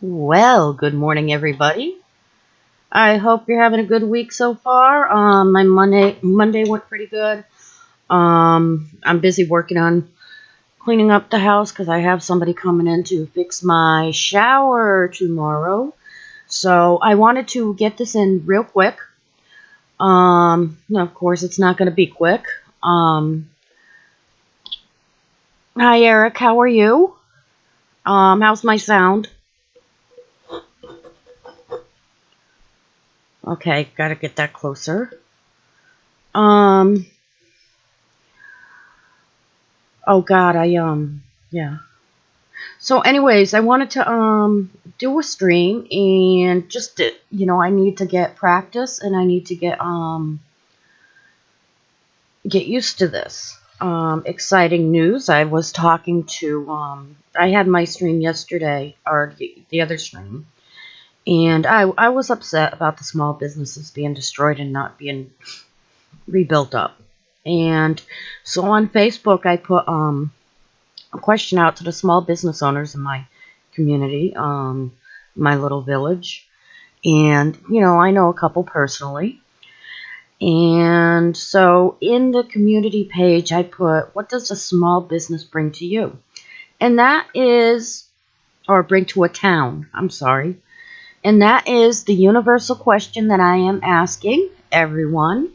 Well, good morning, everybody. I hope you're having a good week so far. My Monday went pretty good. I'm busy working on cleaning up the house because I have somebody coming in to fix my shower tomorrow. So I wanted to get this in real quick. Of course, it's not going to be quick. Hi, Eric. How are you? How's my sound? Okay, gotta get that closer. Oh God, yeah. So anyways, I wanted to, do a stream and just, I need to get practice and I need to get used to this. Exciting news. I was talking to, I had my stream yesterday, or the other stream, and I was upset about the small businesses being destroyed and not being rebuilt up. And so on Facebook, I put a question out to the small business owners in my community, my little village. And, I know a couple personally. And so in the community page, I put, what does a small business bring to you? And that is, or bring to a town, I'm sorry. And that is the universal question that I am asking everyone,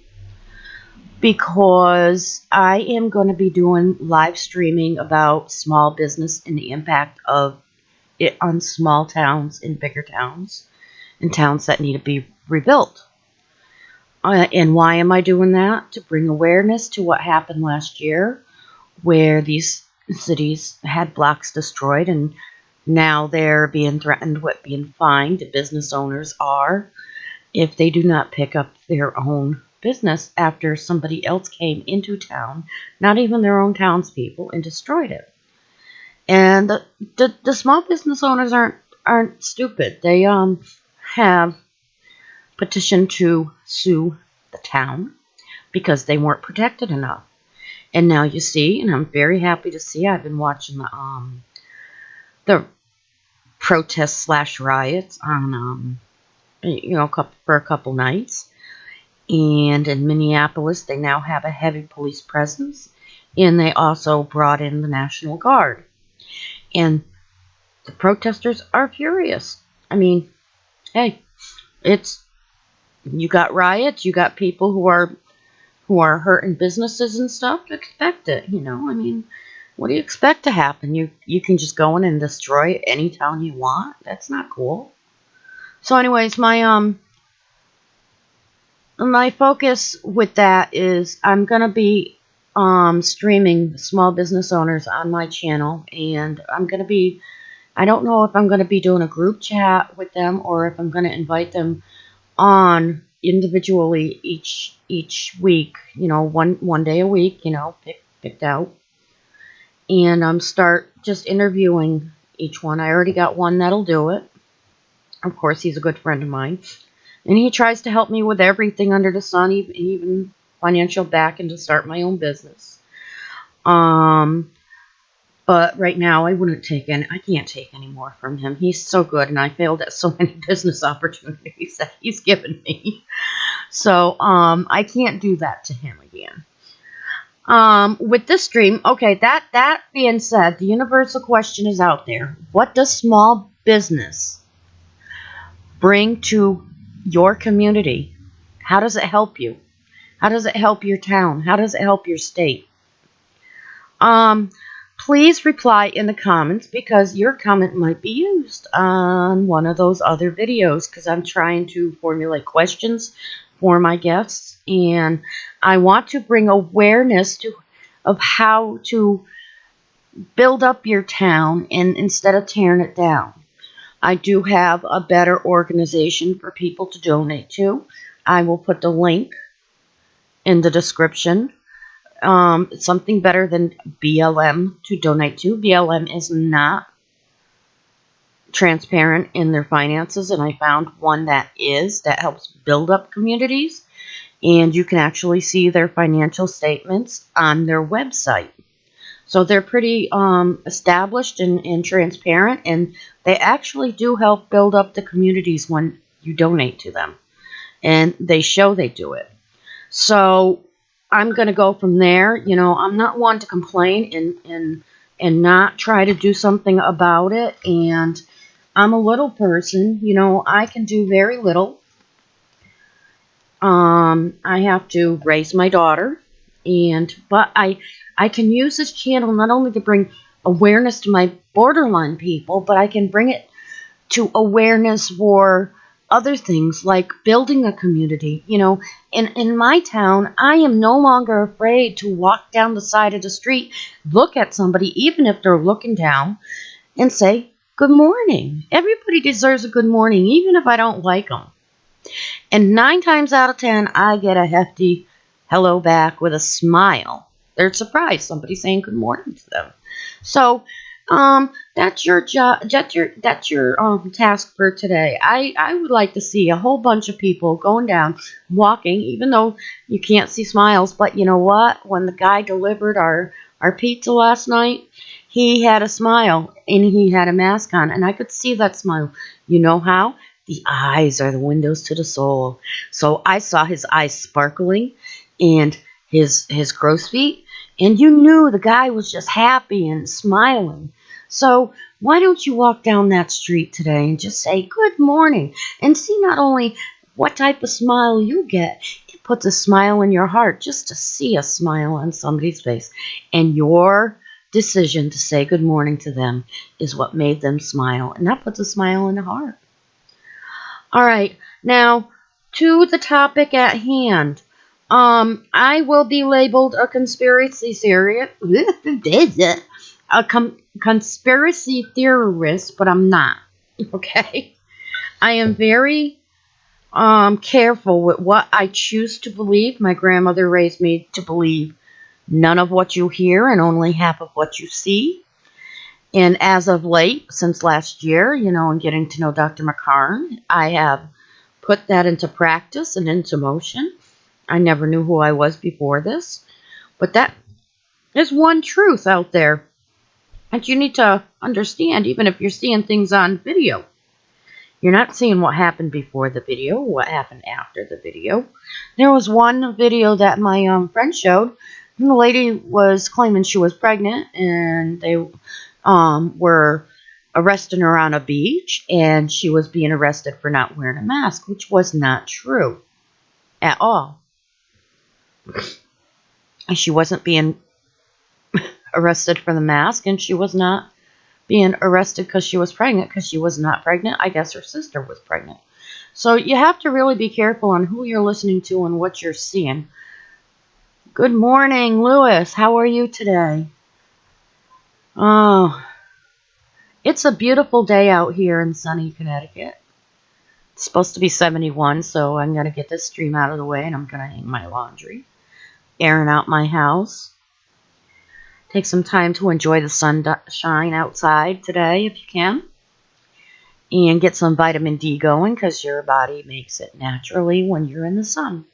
because I am going to be doing live streaming about small business and the impact of it on small towns and bigger towns and towns that need to be rebuilt. And why am I doing that? To bring awareness to what happened last year, where these cities had blocks destroyed and now they're being threatened with being fined. Business owners are, if they do not pick up their own business after somebody else came into town, not even their own townspeople, and destroyed it. And the small business owners aren't stupid. They have petitioned to sue the town because they weren't protected enough. And now you see, and I'm very happy to see, I've been watching the protests / riots on for a couple nights. And in Minneapolis, they now have a heavy police presence, and they also brought in the National Guard. And the protesters are furious. I mean, hey, you got riots, you got people who are hurting businesses and stuff. Expect it, I mean, what do you expect to happen? You can just go in and destroy any town you want? That's not cool. So anyways, my focus with that is I'm going to be streaming small business owners on my channel, and I don't know if I'm going to be doing a group chat with them or if I'm going to invite them on individually each week, one day a week, picked out, and start just interviewing each one. I already got one that'll do it. Of course, he's a good friend of mine. And he tries to help me with everything under the sun, even financial backing to start my own business. But right now, I can't take any more from him. He's so good, and I failed at so many business opportunities that he's given me. So, I can't do that to him again. With this stream, okay, that being said, the universal question is out there. What does small business bring to your community? How does it help you? How does it help your town? How does it help your state? Please reply in the comments, because your comment might be used on one of those other videos, because I'm trying to formulate questions for my guests, and I want to bring awareness of how to build up your town and instead of tearing it down. I do have a better organization for people to donate to. I will put the link in the description. It's something better than BLM to donate to. BLM is not transparent in their finances, and I found one that helps build up communities, and you can actually see their financial statements on their website. So they're pretty established and transparent, and they actually do help build up the communities when you donate to them. And they show they do it. So I'm going to go from there. I'm not one to complain and not try to do something about it. And I'm a little person. I can do very little. I have to raise my daughter. But I can use this channel not only to bring awareness to my borderline people, but I can bring it to awareness for other things like building a community. In my town, I am no longer afraid to walk down the side of the street, look at somebody, even if they're looking down, and say, good morning. Everybody deserves a good morning, even if I don't like them. And 9 times out of 10, I get a hefty hello back with a smile. They're surprised somebody's saying good morning to them. So, that's your job. That's your task for today. I would like to see a whole bunch of people going down, walking, even though you can't see smiles. But you know what? When the guy delivered our pizza last night, he had a smile and he had a mask on, and I could see that smile. You know how? The eyes are the windows to the soul. So I saw his eyes sparkling and his crow's feet, and you knew the guy was just happy and smiling. So why don't you walk down that street today and just say good morning and see not only what type of smile you get, it puts a smile in your heart just to see a smile on somebody's face. And your decision to say good morning to them is what made them smile, and that puts a smile in the heart. All right, now to the topic at hand. I will be labeled a conspiracy theorist, conspiracy theorist, but I'm not. Okay, I am very careful with what I choose to believe. My grandmother raised me to believe none of what you hear and only half of what you see. And as of late, since last year, and getting to know Dr. McCarn, I have put that into practice and into motion. I never knew who I was before this, but that is one truth out there that you need to understand, even if you're seeing things on video. You're not seeing what happened before the video, what happened after the video. There was one video that my friend showed, and the lady was claiming she was pregnant, and they were arresting her on a beach, and she was being arrested for not wearing a mask, which was not true at all. She wasn't being arrested for the mask, and she was not being arrested because she was pregnant, because she was not pregnant. I guess her sister was pregnant. So you have to really be careful on who you're listening to and what you're seeing. Good morning, Lewis. How are you today? Oh, it's a beautiful day out here in sunny Connecticut. It's supposed to be 71, so I'm going to get this stream out of the way, and I'm going to hang my laundry, airing out my house. Take some time to enjoy the sunshine outside today if you can. And get some vitamin D going, because your body makes it naturally when you're in the sun.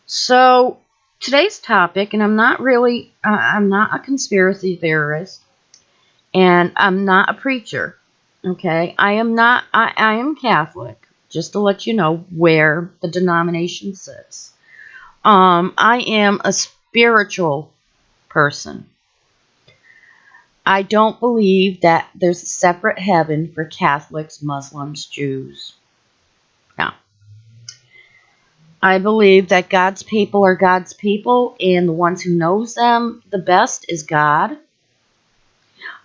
So today's topic, and I'm not a conspiracy theorist, and I'm not a preacher, okay? I am Catholic, just to let you know where the denomination sits. I am a spiritual person. I don't believe that there's a separate heaven for Catholics, Muslims, Jews. No. I believe that God's people are God's people, and the ones who knows them the best is God.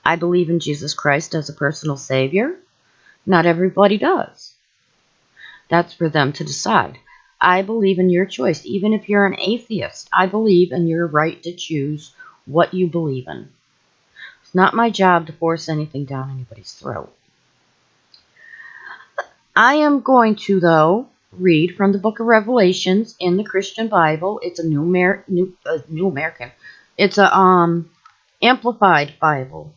I believe in Jesus Christ as a personal Savior. Not everybody does. That's for them to decide. I believe in your choice. Even if you're an atheist, I believe in your right to choose what you believe in. It's not my job to force anything down anybody's throat. I am going to, though, read from the book of Revelations in the Christian Bible. It's a New American. It's a Amplified Bible.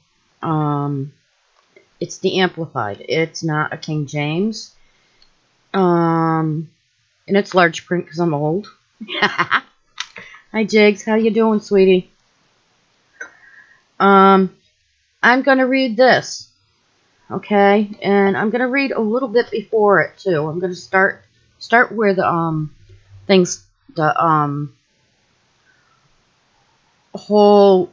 It's the Amplified. It's not a King James. And it's large print because I'm old. Hi, Jigs. How you doing, sweetie? I'm going to read this. Okay? And I'm going to read a little bit before it, too. I'm going to start where the whole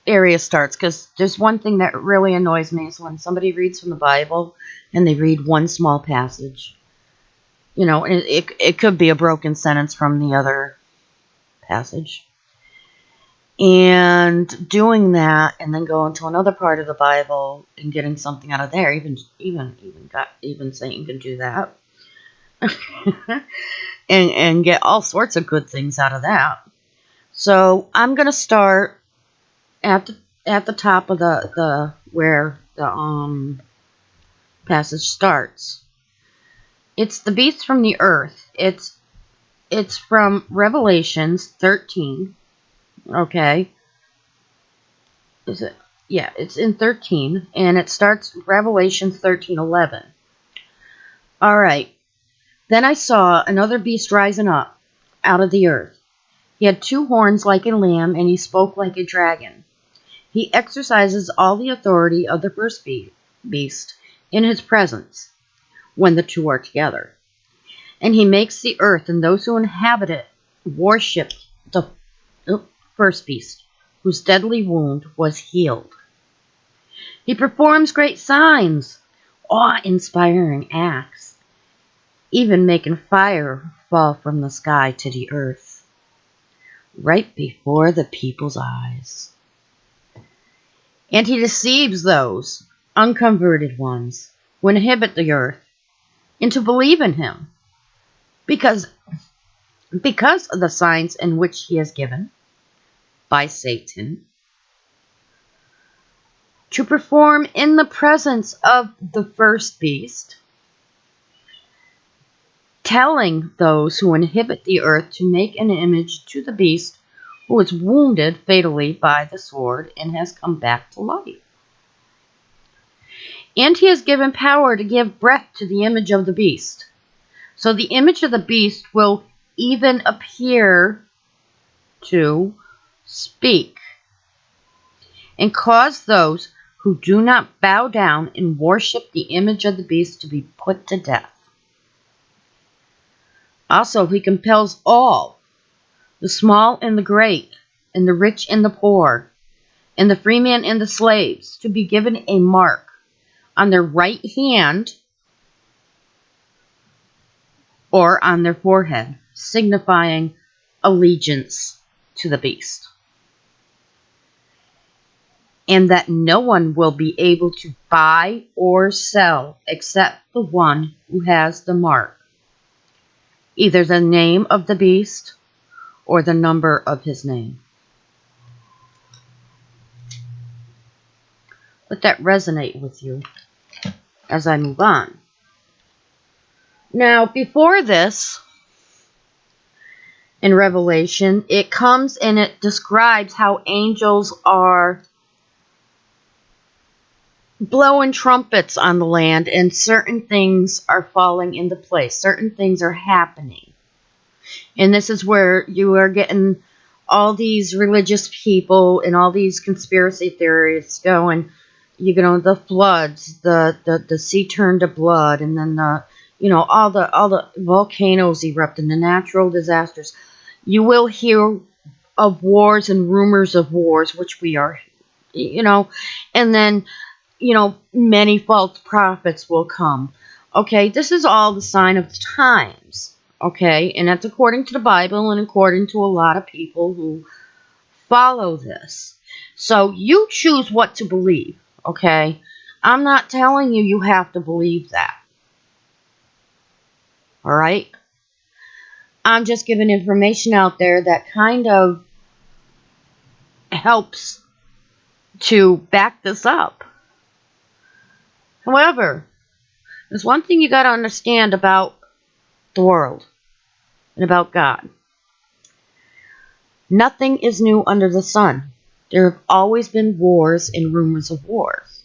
area starts, because there's one thing that really annoys me is when somebody reads from the Bible and they read one small passage. It could be a broken sentence from the other passage. And doing that, and then going to another part of the Bible and getting something out of there. Even Satan can do that, and get all sorts of good things out of that. So I'm gonna start at the top of the where the passage starts. It's the beast from the earth. It's from Revelations 13. Okay. Is it? Yeah, it's in 13, and it starts Revelation 13:11. All right. Then I saw another beast rising up out of the earth. He had 2 horns like a lamb, and he spoke like a dragon. He exercises all the authority of the first beast in his presence when the 2 are together. And he makes the earth and those who inhabit it worship the first beast, whose deadly wound was healed. He performs great signs, awe-inspiring acts, even making fire fall from the sky to the earth, right before the people's eyes. And he deceives those unconverted ones who inhabit the earth into believing him, because of the signs in which he has given by Satan to perform in the presence of the first beast, telling those who inhabit the earth to make an image to the beast who was wounded fatally by the sword and has come back to life. And he has given power to give breath to the image of the beast. So the image of the beast will even appear to speak and cause those who do not bow down and worship the image of the beast to be put to death. Also, he compels all, the small and the great, and the rich and the poor, and the free man and the slaves, to be given a mark on their right hand or on their forehead, signifying allegiance to the beast. And that no one will be able to buy or sell except the one who has the mark, either the name of the beast or the number of his name. Let that resonate with you as I move on. Now, before this, in Revelation, it comes and it describes how angels are blowing trumpets on the land, and certain things are falling into place. Certain things are happening. And this is where you are getting all these religious people and all these conspiracy theories going, the floods, the sea turned to blood, and then all the volcanoes erupting, the natural disasters. You will hear of wars and rumors of wars, which we are, and then, many false prophets will come. Okay, this is all the sign of the times. Okay, and that's according to the Bible and according to a lot of people who follow this. So you choose what to believe. Okay, I'm not telling you have to believe that. All right, I'm just giving information out there that kind of helps to back this up. However, there's one thing you got to understand about the world and about God. Nothing is new under the sun. There have always been wars and rumors of wars.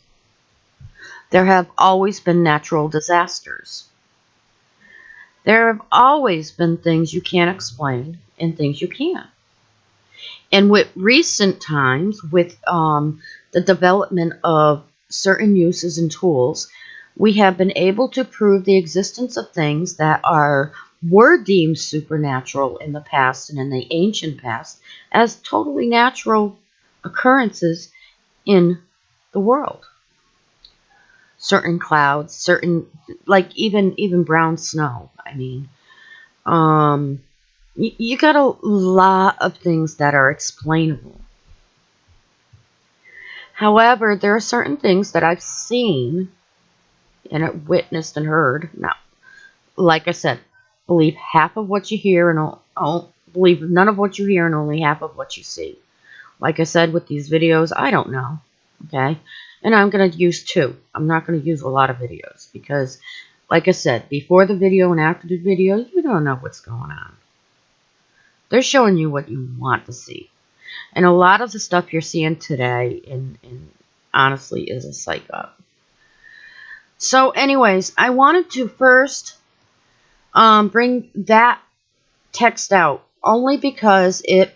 There have always been natural disasters. There have always been things you can't explain and things you can. And with recent times, with the development of certain uses and tools, we have been able to prove the existence of things that were deemed supernatural in the past and in the ancient past as totally natural occurrences in the world. Certain clouds, certain, like even brown snow. I mean, you got a lot of things that are explainable. However, there are certain things that I've seen and witnessed and heard. Now, like I said, believe half of what you hear and believe none of what you hear and only half of what you see. Like I said, with these videos, I don't know. Okay? And I'm going to use two. I'm not going to use a lot of videos because, like I said, before the video and after the video, you don't know what's going on. They're showing you what you want to see. And a lot of the stuff you're seeing today, honestly, is a psych up. So anyways, I wanted to first bring that text out only because it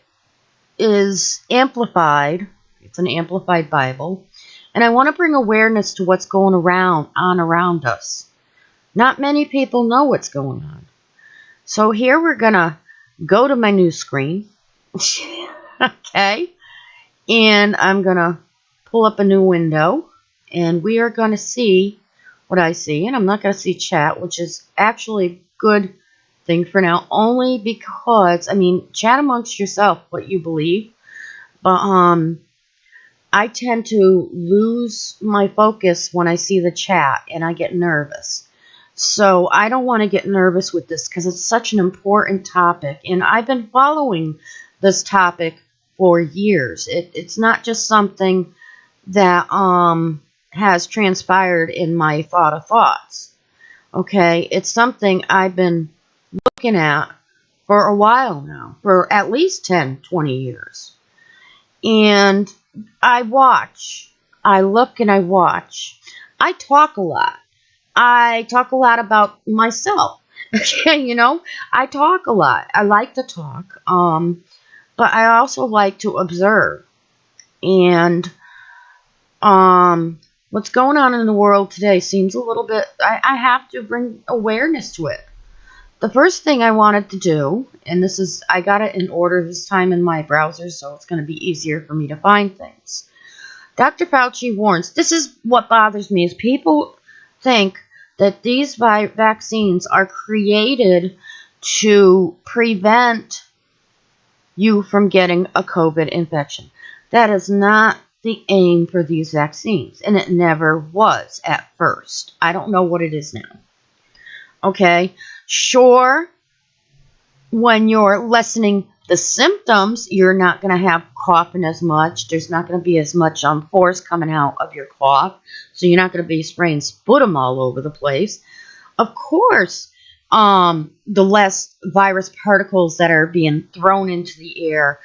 is amplified. It's an amplified Bible. And I want to bring awareness to what's going around us. Not many people know what's going on. So here we're going to go to my news screen. Okay? And I'm going to pull up a new window. And we are going to see what I see. And I'm not going to see chat, which is actually a good thing for now. Only because, I mean, chat amongst yourself what you believe. But I tend to lose my focus when I see the chat. And I get nervous. So I don't want to get nervous with this because it's such an important topic. And I've been following this topic for years. It's not just something that has transpired in my thought of thoughts. Okay, it's something I've been looking at for a while now, for at least 10, 20 years. And I watch, I look and I watch. I talk a lot. I talk a lot about myself. Okay, you know, I talk a lot. I like to talk. But I also like to observe. And what's going on in the world today seems a little bit, I have to bring awareness to it. The first thing I wanted to do, and this is, I got it in order this time in my browser, so it's going to be easier for me to find things. Dr. Fauci warns, this is what bothers me, is people think that these vaccines are created to prevent you from getting a COVID infection. That is not the aim for these vaccines, and it never was at first. I don't know what it is now. Okay, sure, when you're lessening the symptoms, you're not going to have coughing as much. There's not going to be as much force coming out of your cough, so you're not going to be spraying sputum all over the place. Of course, the less virus particles that are being thrown into the air,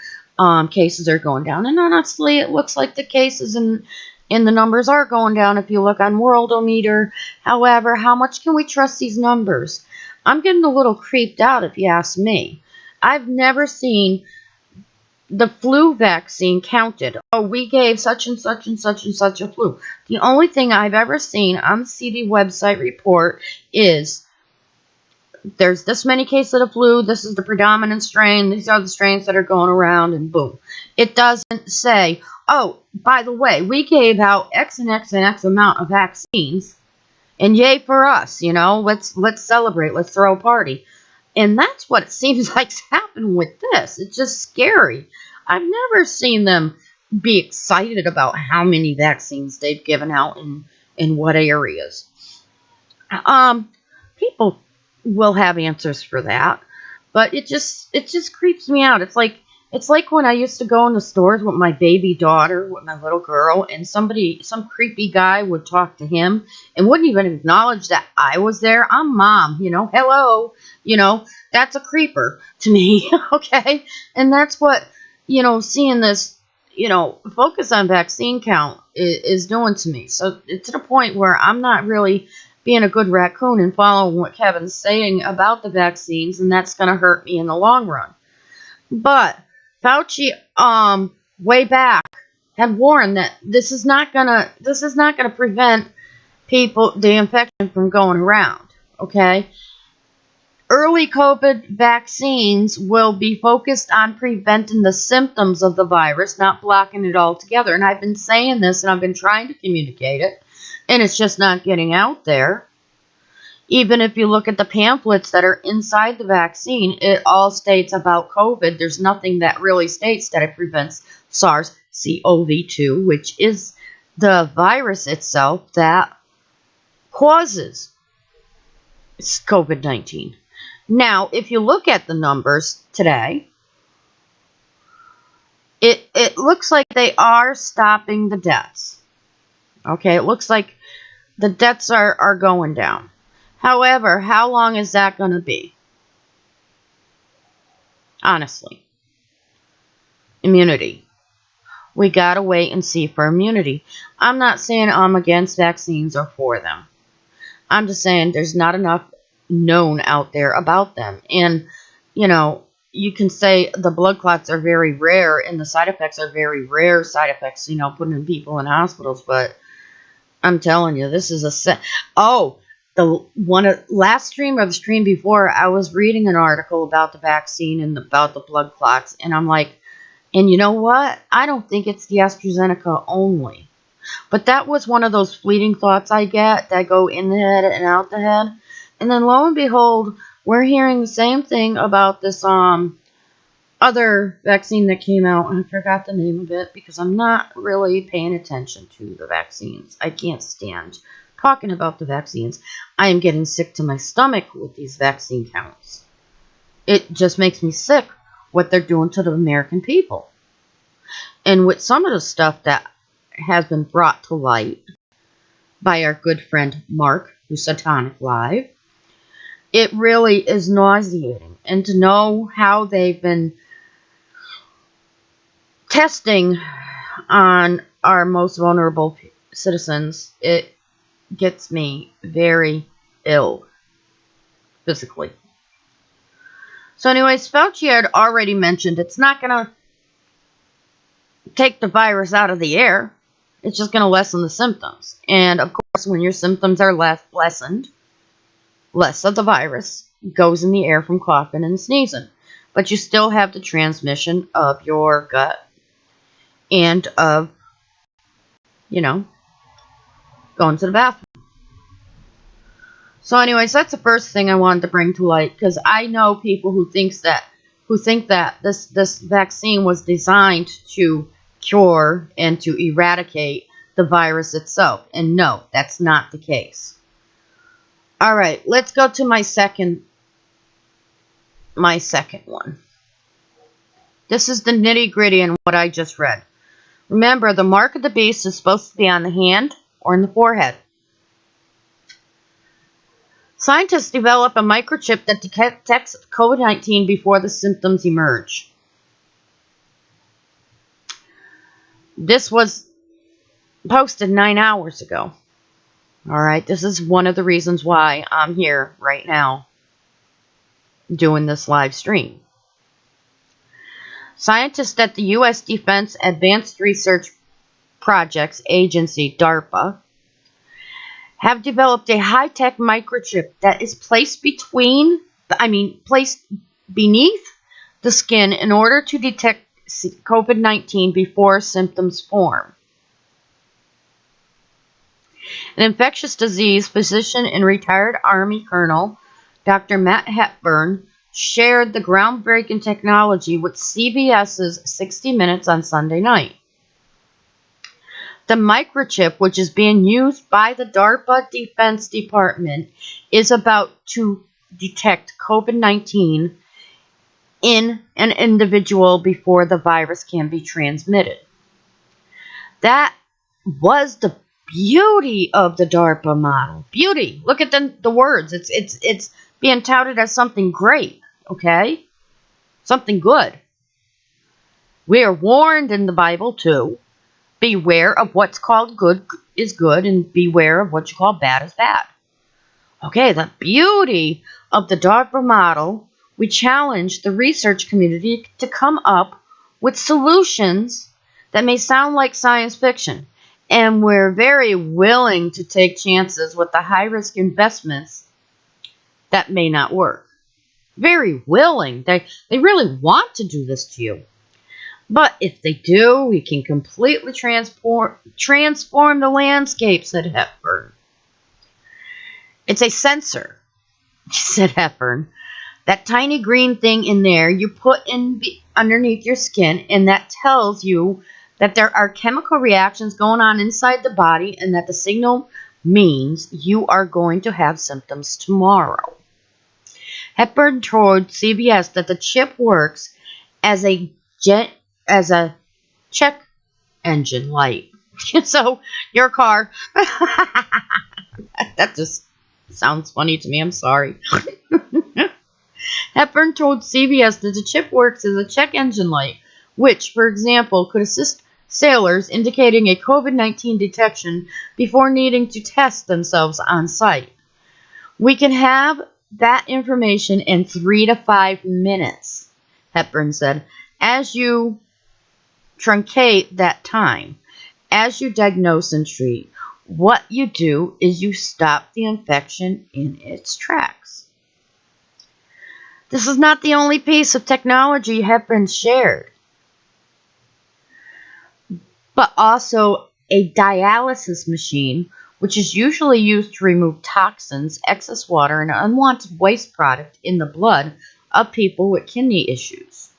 cases are going down. And honestly, it looks like the cases and the numbers are going down if you look on Worldometer. However, how much can we trust these numbers? I'm getting a little creeped out if you ask me. I've never seen the flu vaccine counted. Oh, we gave such and such and such and such a flu. The only thing I've ever seen on the CD website report is there's this many cases of the flu, this is the predominant strain, these are the strains that are going around, and boom. It doesn't say, oh, by the way, we gave out X and X and X amount of vaccines, and yay for us, you know, let's celebrate, let's throw a party. And that's what it seems like's happening with this. It's just scary. I've never seen them be excited about how many vaccines they've given out in what areas. People will have answers for that, but it just creeps me out. It's like when I used to go in the stores with my baby daughter, with my little girl, and some creepy guy would talk to him and wouldn't even acknowledge that I was there. I'm mom, you know, hello, you know, that's a creeper to me. Okay. And that's what, you know, seeing this, you know, focus on vaccine count is doing to me. So it's to the point where I'm not really being a good raccoon and following what Kevin's saying about the vaccines, and that's going to hurt me in the long run. But Fauci, way back, had warned that this is not gonna prevent the infection from going around. Okay, early COVID vaccines will be focused on preventing the symptoms of the virus, not blocking it altogether. And I've been saying this, and I've been trying to communicate it, and it's just not getting out there. Even if you look at the pamphlets that are inside the vaccine, it all states about COVID. There's nothing that really states that it prevents SARS-CoV-2, which is the virus itself that causes COVID-19. Now, if you look at the numbers today, it looks like they are stopping the deaths. Okay, it looks like the deaths are going down. However, how long is that going to be? Honestly. Immunity. We got to wait and see for immunity. I'm not saying I'm against vaccines or for them. I'm just saying there's not enough known out there about them. And, you know, you can say the blood clots are very rare and the side effects are very rare side effects, you know, putting people in hospitals. But I'm telling you, this is last stream or the stream before, I was reading an article about the vaccine and about the blood clots. And I'm like, and you know what? I don't think it's the AstraZeneca only. But that was one of those fleeting thoughts I get that go in the head and out the head. And then lo and behold, we're hearing the same thing about this other vaccine that came out. And I forgot the name of it because I'm not really paying attention to the vaccines. I can't stand talking about the vaccines. I am getting sick to my stomach with these vaccine counts. It just makes me sick what they're doing to the American people. And with some of the stuff that has been brought to light by our good friend Mark, who's Satanic Live, it really is nauseating. And to know how they've been testing on our most vulnerable citizens, it gets me very ill physically. So anyways, Fauci had already mentioned it's not going to take the virus out of the air. It's just going to lessen the symptoms. And of course, when your symptoms are lessened, less of the virus goes in the air from coughing and sneezing. But you still have the transmission of your gut and of, you know, going to the bathroom. So anyways, that's the first thing I wanted to bring to light, because I know people who think that this vaccine was designed to cure and to eradicate the virus itself. And no, that's not the case. All right, let's go to my second one. This is the nitty-gritty in what I just read. Remember, the mark of the beast is supposed to be on the hand or in the forehead. Scientists develop a microchip that detects COVID-19 before the symptoms emerge. This was posted 9 hours ago. All right, this is one of the reasons why I'm here right now doing this live stream. Scientists at the U.S. Defense Advanced Research Projects Agency, DARPA, have developed a high-tech microchip that is placed beneath the skin in order to detect COVID-19 before symptoms form. An infectious disease physician and retired Army Colonel, Dr. Matt Hepburn, shared the groundbreaking technology with CBS's 60 Minutes on Sunday night. The microchip, which is being used by the DARPA Defense Department, is about to detect COVID-19 in an individual before the virus can be transmitted. That was the beauty of the DARPA model. Beauty. Look at the words. It's being touted as something great, okay? Something good. We are warned in the Bible too. Beware of what's called good is good, and beware of what you call bad is bad. Okay, the beauty of the DARPA model, we challenge the research community to come up with solutions that may sound like science fiction. And we're very willing to take chances with the high-risk investments that may not work. Very willing. They really want to do this to you. But if they do, we can completely transform the landscape, said Hepburn. It's a sensor, said Hepburn. That tiny green thing in there you put in underneath your skin, and that tells you that there are chemical reactions going on inside the body and that the signal means you are going to have symptoms tomorrow. Hepburn told CBS that the chip works as a check engine light. So your car, that just sounds funny to me. I'm sorry. Hepburn told CBS that the chip works as a check engine light, which, for example, could assist sailors indicating a COVID-19 detection before needing to test themselves on site. We can have that information in 3 to 5 minutes, Hepburn said, as you truncate that time, as you diagnose and treat. What you do is you stop the infection in its tracks. This is not the only piece of technology Hepburn shared, but also a dialysis machine, which is usually used to remove toxins, excess water, and unwanted waste product in the blood of people with kidney issues.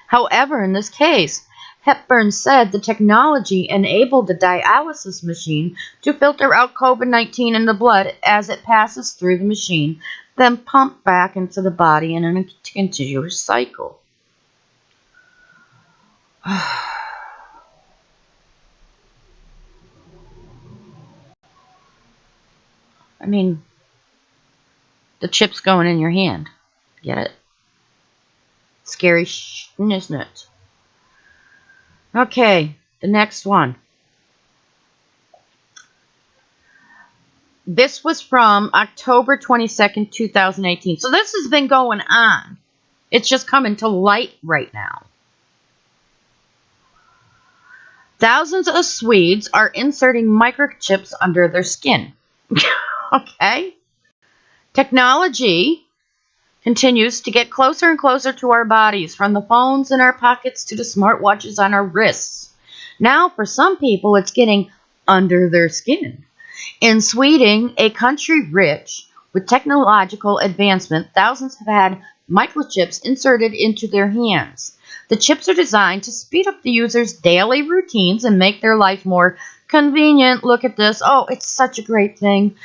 However, in this case, Hepburn said the technology enabled the dialysis machine to filter out COVID-19 in the blood as it passes through the machine, then pump back into the body in a continuous cycle. I mean, the chip's going in your hand. Get it? Scary, isn't it? Okay, the next one. This was from October 22nd, 2018. So this has been going on. It's just coming to light right now. Thousands of Swedes are inserting microchips under their skin. Okay? Technology continues to get closer and closer to our bodies, from the phones in our pockets to the smartwatches on our wrists. Now, for some people, it's getting under their skin. In Sweden, a country rich with technological advancement, thousands have had microchips inserted into their hands. The chips are designed to speed up the user's daily routines and make their life more convenient. Look at this. Oh, it's such a great thing.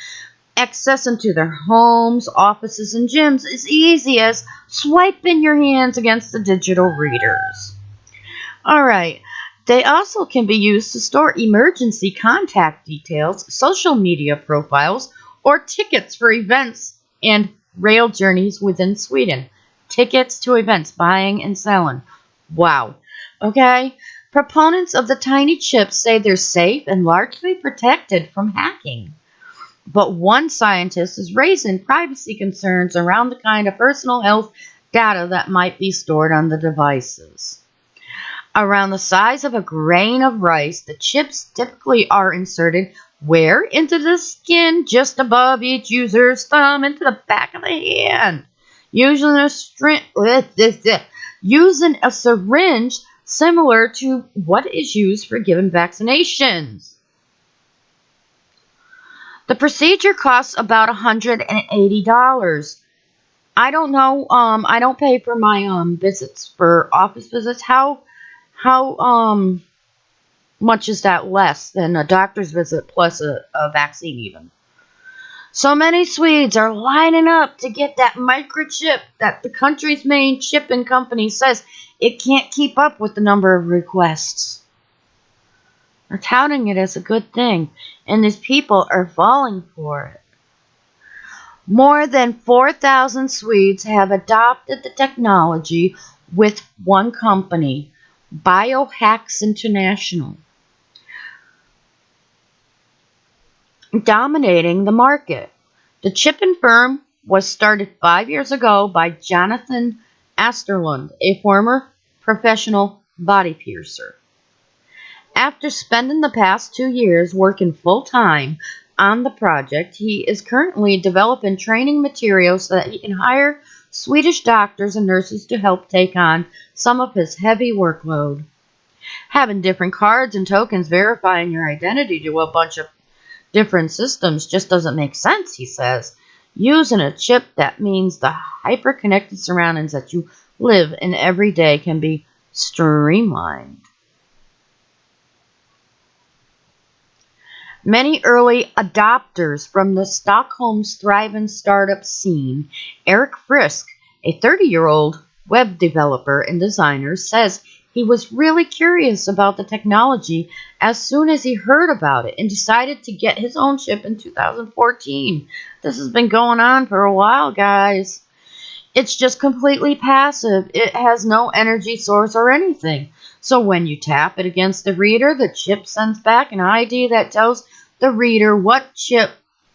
Access into their homes, offices, and gyms is easy as swiping your hands against the digital readers. All right. They also can be used to store emergency contact details, social media profiles, or tickets for events and rail journeys within Sweden. Tickets to events, buying and selling. Wow. Okay? Proponents of the tiny chips say they're safe and largely protected from hacking. But one scientist is raising privacy concerns around the kind of personal health data that might be stored on the devices. Around the size of a grain of rice, the chips typically are inserted where? Into the skin, just above each user's thumb, into the back of the hand. Using a syringe similar to what is used for giving vaccinations. The procedure costs about $180. I don't know. I don't pay for my visits, for office visits. How much is that less than a doctor's visit plus a vaccine even? So many Swedes are lining up to get that microchip that the country's main shipping company says it can't keep up with the number of requests. They're touting it as a good thing, and these people are falling for it. More than 4,000 Swedes have adopted the technology with one company, Biohacks International, dominating the market. The chipping firm was started 5 years ago by Jonathan Asterlund, a former professional body piercer. After spending the past 2 years working full-time on the project, he is currently developing training materials so that he can hire Swedish doctors and nurses to help take on some of his heavy workload. Having different cards and tokens verifying your identity to a bunch of different systems just doesn't make sense, he says. Using a chip that means the hyper-connected surroundings that you live in every day can be streamlined. Many early adopters from the Stockholm's thriving startup scene, Eric Frisk, a 30-year-old web developer and designer, says he was really curious about the technology as soon as he heard about it and decided to get his own chip in 2014. This has been going on for a while, guys. It's just completely passive. It has no energy source or anything. So when you tap it against the reader, the chip sends back an ID that tells the reader what chip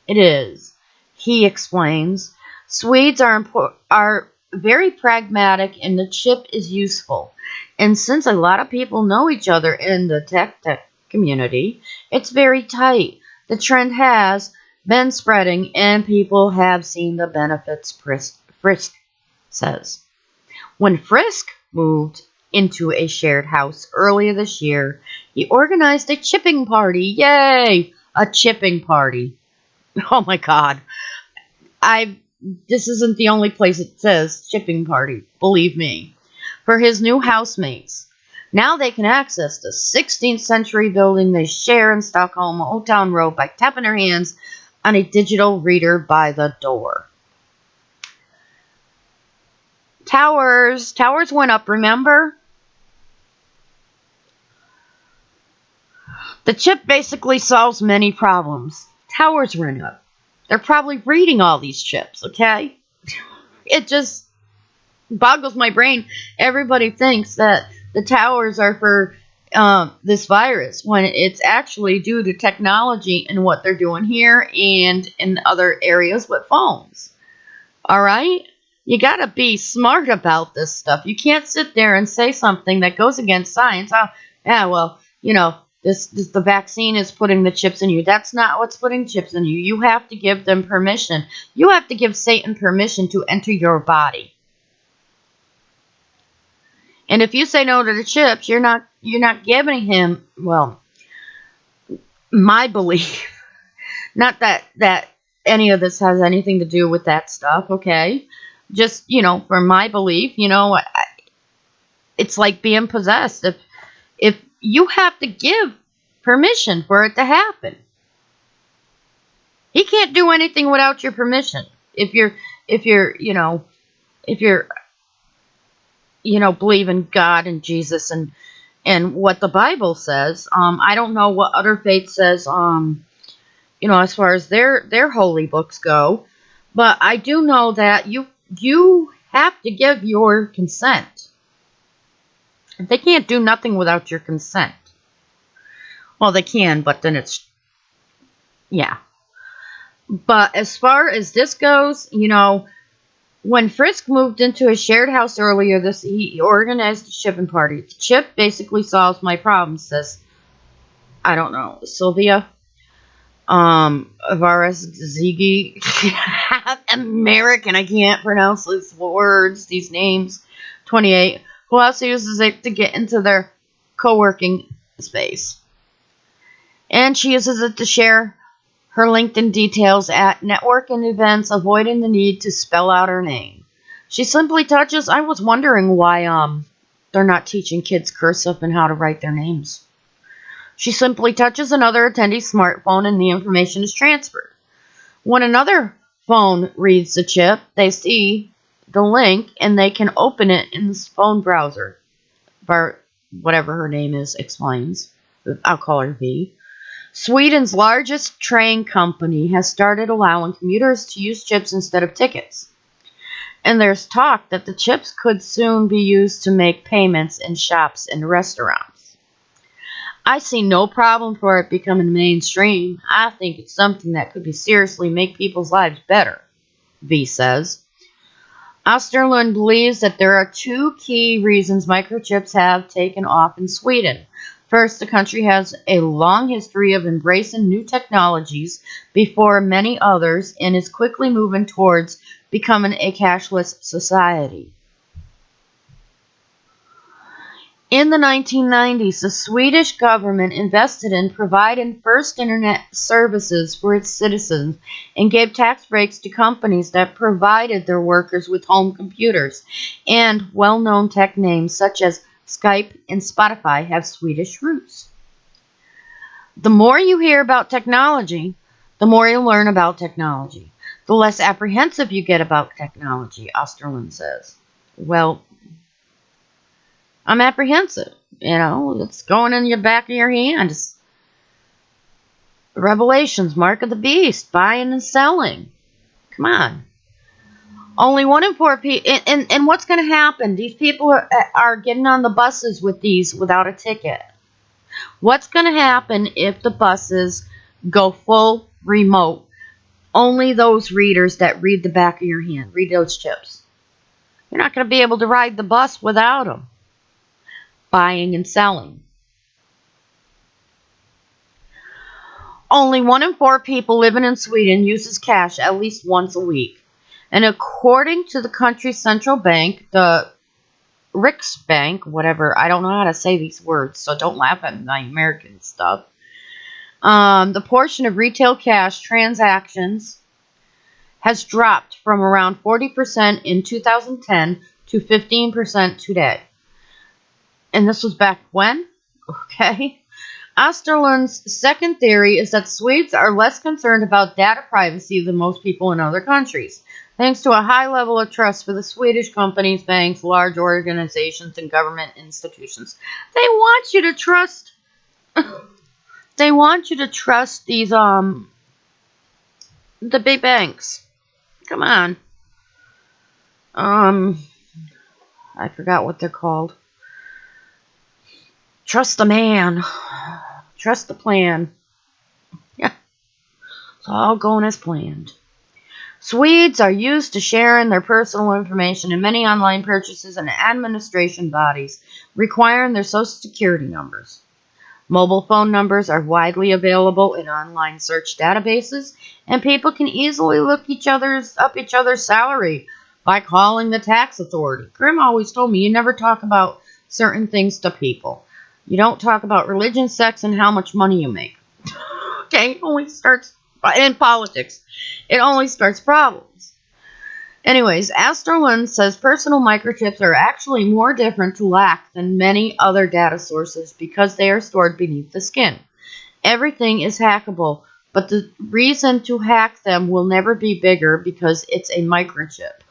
it is. He explains, Swedes are very pragmatic and the chip is useful. And since a lot of people know each other in the tech community, it's very tight. The trend has been spreading and people have seen the benefits, Frisk says. When Frisk moved into a shared house earlier this year, he organized a chipping party. Yay! A chipping party. Oh my God. This isn't the only place it says chipping party, believe me. For his new housemates. Now they can access the 16th century building they share in Stockholm, Old Town Road, by tapping their hands on a digital reader by the door. Towers went up, remember? The chip basically solves many problems. Towers went up. They're probably reading all these chips, okay? It just boggles my brain. Everybody thinks that the towers are for this virus when it's actually due to technology and what they're doing here and in other areas with phones. All right? You got to be smart about this stuff. You can't sit there and say something that goes against science. Oh, yeah, well, you know, the vaccine is putting the chips in you. That's not what's putting chips in you. You have to give them permission. You have to give Satan permission to enter your body. And if you say no to the chips, you're not giving him, well, my belief, not that any of this has anything to do with that stuff, okay? Just, for my belief, it's like being possessed. If you have to give permission for it to happen. He can't do anything without your permission. If you're believe in God and Jesus and what the Bible says. I don't know what other faith says, as far as their holy books go, but I do know that you have to give your consent. They can't do nothing without your consent. Well, they can, but then yeah. But as far as this goes, when Frisk moved into a shared house earlier he organized a chipping party. The chip basically solves my problem, says, I don't know, Sylvia. Avaris Ziggy. American, I can't pronounce these names. 28. Who also uses it to get into their co-working space. And she uses it to share her LinkedIn details at networking events, avoiding the need to spell out her name. She simply touches, I was wondering why they're not teaching kids cursive and how to write their names. She simply touches another attendee's smartphone and the information is transferred. When another phone reads the chip, they see the link and they can open it in the phone browser. Whatever her name is explains. I'll call her V. Sweden's largest train company has started allowing commuters to use chips instead of tickets. And there's talk that the chips could soon be used to make payments in shops and restaurants. I see no problem for it becoming mainstream. I think it's something that could seriously make people's lives better, V says. Osterlund believes that there are two key reasons microchips have taken off in Sweden. First, the country has a long history of embracing new technologies before many others and is quickly moving towards becoming a cashless society. In the 1990s, the Swedish government invested in providing first internet services for its citizens and gave tax breaks to companies that provided their workers with home computers, and well-known tech names such as Skype and Spotify have Swedish roots. The more you hear about technology, the more you learn about technology. The less apprehensive you get about technology, Osterlund says. Well, I'm apprehensive. It's going in your back of your hand. It's Revelations, mark of the beast, buying and selling. Come on. Only 1 in 4 people. And what's going to happen? These people are getting on the buses with these without a ticket. What's going to happen if the buses go full remote? Only those readers that read the back of your hand, read those chips. You're not going to be able to ride the bus without them. Buying and selling. Only 1 in 4 people living in Sweden uses cash at least once a week. And according to the country's central bank, the Riksbank, whatever, I don't know how to say these words, so don't laugh at my American stuff. The portion of retail cash transactions has dropped from around 40% in 2010 to 15% today. And this was back when? Okay. Osterlund's second theory is that Swedes are less concerned about data privacy than most people in other countries, thanks to a high level of trust for the Swedish companies, banks, large organizations, and government institutions. They want you to trust. They want you to trust these the big banks. Come on. I forgot what they're called. Trust the man. Trust the plan. Yeah. It's all going as planned. Swedes are used to sharing their personal information in many online purchases and administration bodies, requiring their social security numbers. Mobile phone numbers are widely available in online search databases, and people can easily look up each other's salary by calling the tax authority. Grim always told me you never talk about certain things to people. You don't talk about religion, sex, and how much money you make. Okay, it only starts in politics. It only starts problems. Anyways, Osterlund says personal microchips are actually more different to lack than many other data sources because they are stored beneath the skin. Everything is hackable, but the reason to hack them will never be bigger because it's a microchip.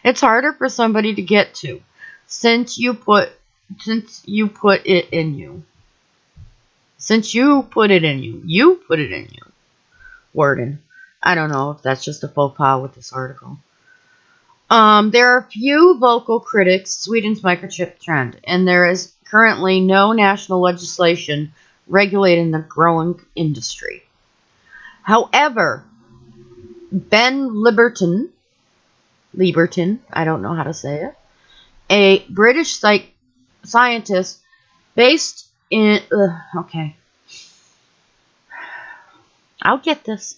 It's harder for somebody to get to since you put it in you. Since you put it in you. You put it in you. Worden. I don't know if that's just a faux pas with this article. There are few vocal critics of Sweden's microchip trend, and there is currently no national legislation regulating the growing industry. However, Ben Liberton, I don't know how to say it, a British scientist based in... okay. I'll get this.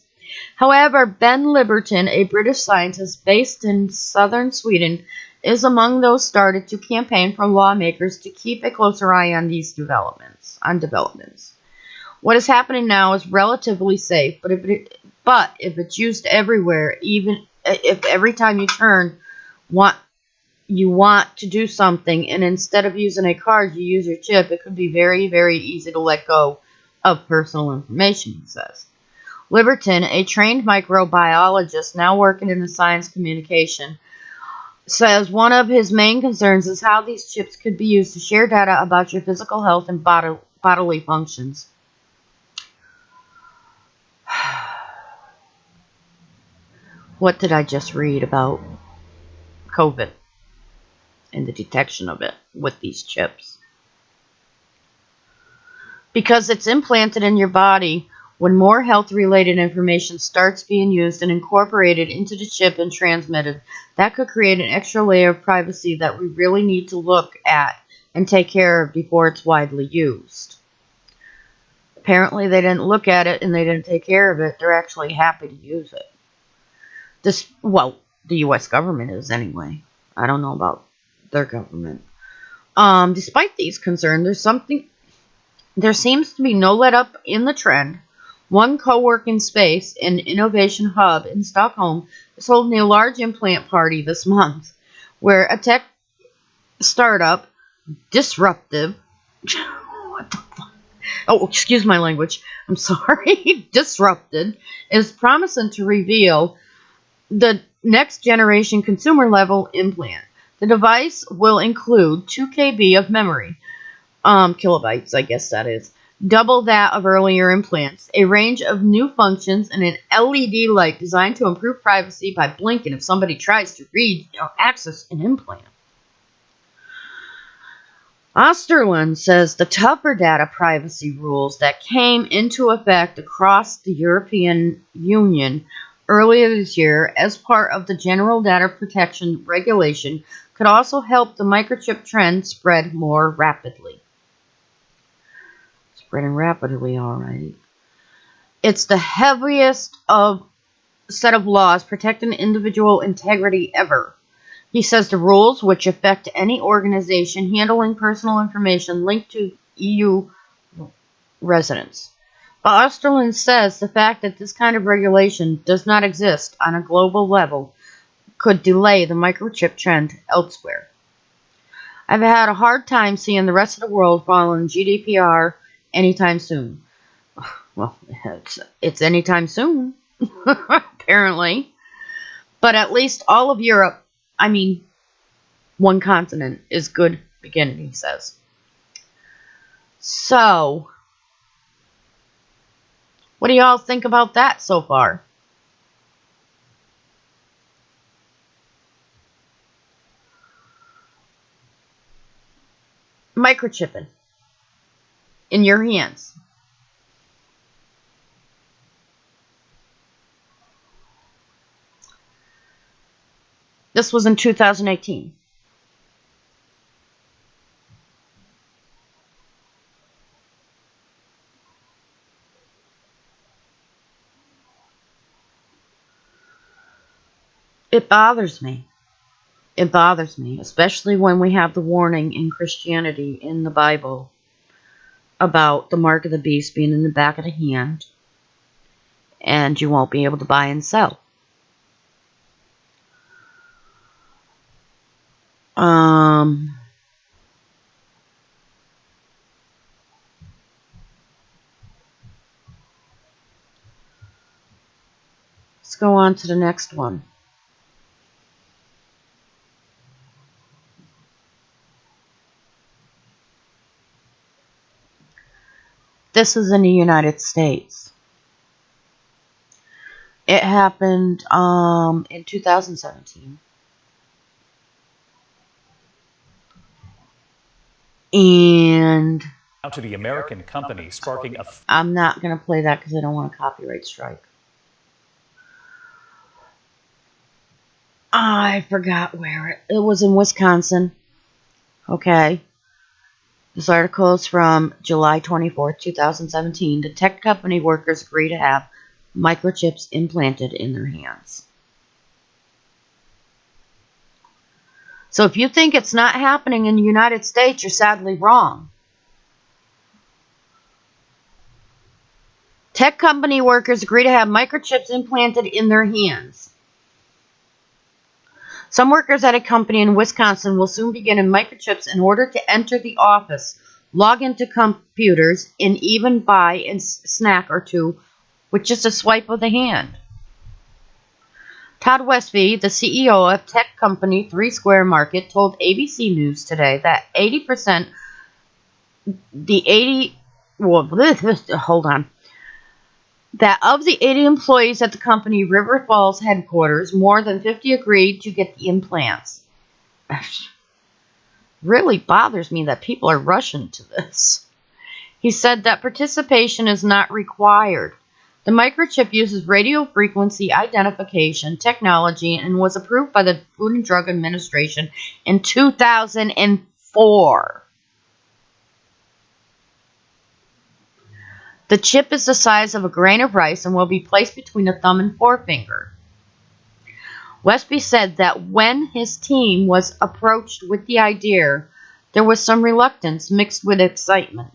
However, Ben Liberton, a British scientist based in southern Sweden, is among those started to campaign for lawmakers to keep a closer eye on these developments. What is happening now is relatively safe, but if it's used everywhere, even if every time you turn, you want to do something, and instead of using a card, you use your chip, it could be very, very easy to let go of personal information, he says. Liberton, a trained microbiologist now working in the science communication, says one of his main concerns is how these chips could be used to share data about your physical health and bodily functions. What did I just read about COVID and the detection of it with these chips? Because it's implanted in your body, when more health-related information starts being used and incorporated into the chip and transmitted, that could create an extra layer of privacy that we really need to look at and take care of before it's widely used. Apparently they didn't look at it and they didn't take care of it. They're actually happy to use it. The U.S. government is anyway. I don't know about their government. Despite these concerns, there seems to be no let-up in the trend. One co-working space, an innovation hub in Stockholm, is holding a large implant party this month, where a tech startup, Disruptive, what the fuck? oh, excuse my language, I'm sorry, disrupted, is promising to reveal the next generation consumer level implant. The device will include 2 KB of memory, kilobytes, I guess that is, double that of earlier implants, a range of new functions, and an LED light designed to improve privacy by blinking if somebody tries to read or access an implant. Osterlund says the tougher data privacy rules that came into effect across the European Union earlier this year as part of the General Data Protection Regulation could also help the microchip trend spread more rapidly. Spreading rapidly, all right. It's the heaviest set of laws protecting individual integrity ever. He says the rules, which affect any organization handling personal information linked to EU residents. But Osterlund says the fact that this kind of regulation does not exist on a global level could delay the microchip trend elsewhere. I've had a hard time seeing the rest of the world following GDPR anytime soon. Well, it's anytime soon, apparently. But at least all of Europe, one continent, is good beginning, he says. So, what do y'all think about that so far? Microchipping in your hands. This was in 2018. It bothers me. It bothers me, especially when we have the warning in Christianity in the Bible about the mark of the beast being in the back of the hand, and you won't be able to buy and sell. Let's go on to the next one. This is in the United States. It happened in 2017. And to the American company, sparking a... I'm not going to play that because I don't want a copyright strike. I forgot where it was. In Wisconsin. Okay. This article is from July 24th, 2017. The tech company workers agree to have microchips implanted in their hands. So if you think it's not happening in the United States, you're sadly wrong. Tech company workers agree to have microchips implanted in their hands. Some workers at a company in Wisconsin will soon begin in microchips in order to enter the office, log into computers, and even buy a snack or two with just a swipe of the hand. Todd Westby, the CEO of tech company 3 Square Market, told ABC News today that that of the 80 employees at the company River Falls headquarters, more than 50 agreed to get the implants. Really bothers me that people are rushing to this. He said that participation is not required. The microchip uses radio frequency identification technology and was approved by the Food and Drug Administration in 2004. The chip is the size of a grain of rice and will be placed between the thumb and forefinger. Westby said that when his team was approached with the idea, there was some reluctance mixed with excitement.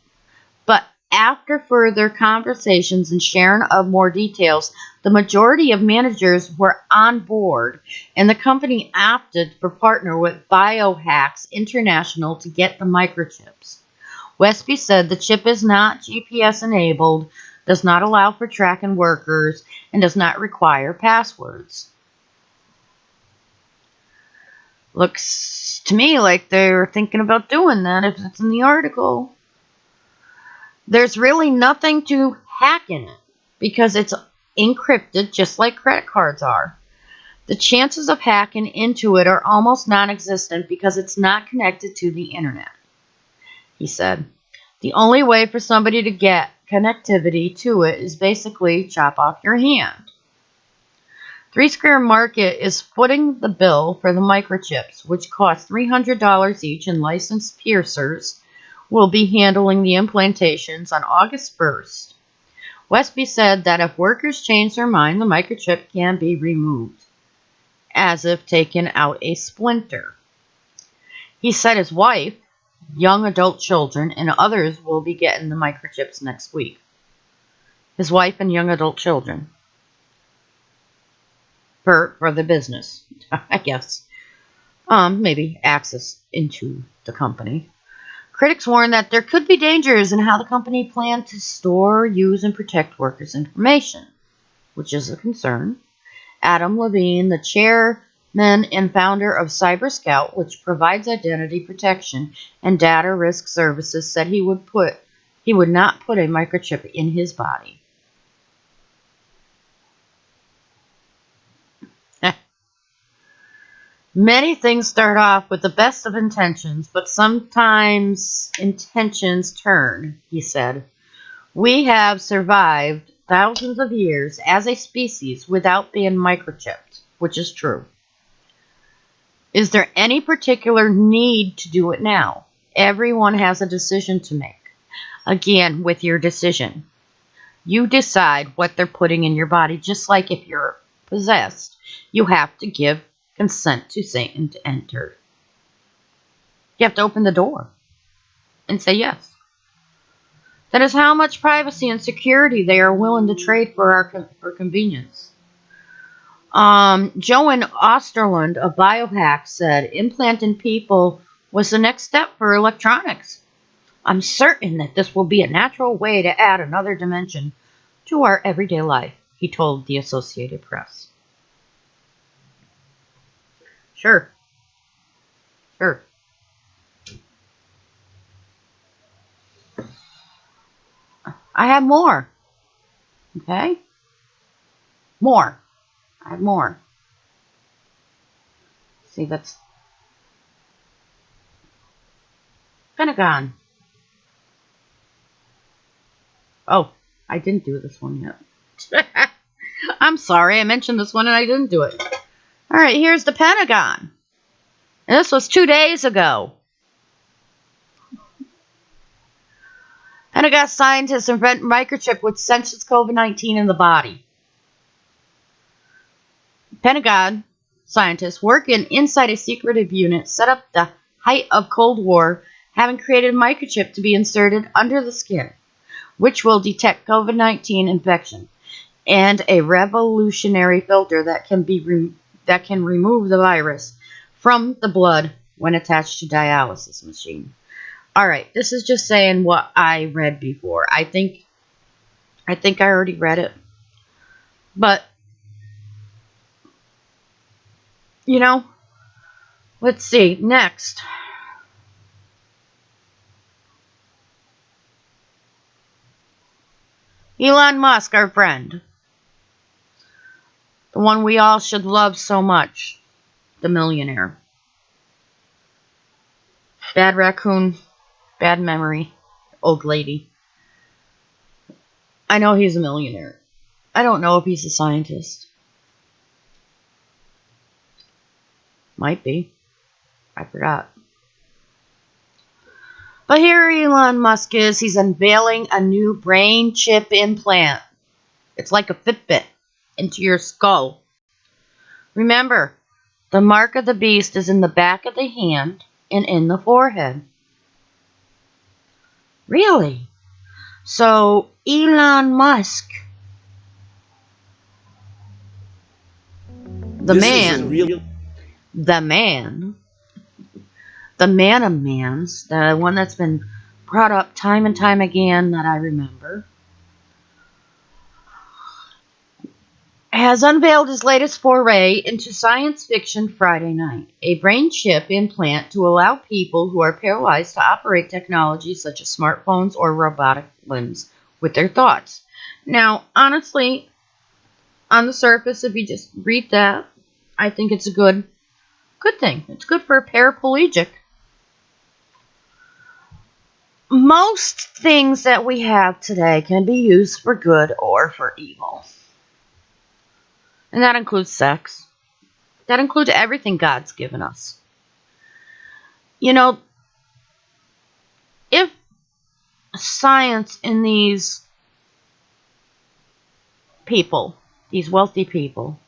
But after further conversations and sharing of more details, the majority of managers were on board, and the company opted for partner with Biohacks International to get the microchips. Westby said the chip is not GPS enabled, does not allow for tracking workers, and does not require passwords. Looks to me like they're thinking about doing that if it's in the article. There's really nothing to hack in it because it's encrypted just like credit cards are. The chances of hacking into it are almost non-existent because it's not connected to the internet, he said. The only way for somebody to get connectivity to it is basically chop off your hand. Three Square Market is footing the bill for the microchips, which cost $300 each, and licensed piercers will be handling the implantations on August 1st. Westby said that if workers change their mind, the microchip can be removed, as if taking out a splinter. He said his wife, young adult children, and others will be getting the microchips next week. His wife and young adult children. For the business, I guess. Maybe access into the company. Critics warn that there could be dangers in how the company planned to store, use, and protect workers' information, which is a concern. Adam Levine, the chairman and founder of CyberScout, which provides identity protection and data risk services, said he would not put a microchip in his body. Many things start off with the best of intentions, but sometimes intentions turn, he said. We have survived thousands of years as a species without being microchipped, which is true. Is there any particular need to do it now? Everyone has a decision to make. Again, with your decision. You decide what they're putting in your body, just like if you're possessed. You have to give consent to Satan to enter. You have to open the door and say yes. That is how much privacy and security they are willing to trade for convenience. Joan Osterlund of Biohack said implanting people was the next step for electronics. I'm certain that this will be a natural way to add another dimension to our everyday life, he told the Associated Press. Sure. I have more. Okay? More. I have more. See, that's Pentagon. Oh, I didn't do this one yet. I'm sorry, I mentioned this one and I didn't do it. All right, here's the Pentagon. And this was 2 days ago. Pentagon scientists invent microchip which senses COVID-19 in the body. Pentagon scientists working inside a secretive unit set up the height of Cold War, having created a microchip to be inserted under the skin, which will detect COVID-19 infection, and a revolutionary filter that can remove the virus from the blood when attached to dialysis machine. All right, this is just saying what I read before. I think I already read it. But you know, let's see. Next. Elon Musk, our friend. The one we all should love so much. The millionaire. Bad raccoon. Bad memory. Old lady. I know he's a millionaire. I don't know if he's a scientist. Might be. I forgot. But here Elon Musk is. He's unveiling a new brain chip implant. It's like a Fitbit into your skull. Remember, the mark of the beast is in the back of the hand and in the forehead. Really? So, Elon Musk, the man of mans, the one that's been brought up time and time again that I remember, has unveiled his latest foray into science fiction Friday night, a brain chip implant to allow people who are paralyzed to operate technology such as smartphones or robotic limbs with their thoughts. Now, honestly, on the surface, if you just read that, I think it's a good thing. It's good for a paraplegic. Most things that we have today can be used for good or for evil. And that includes sex. That includes everything God's given us. You know, if science in these people, these wealthy people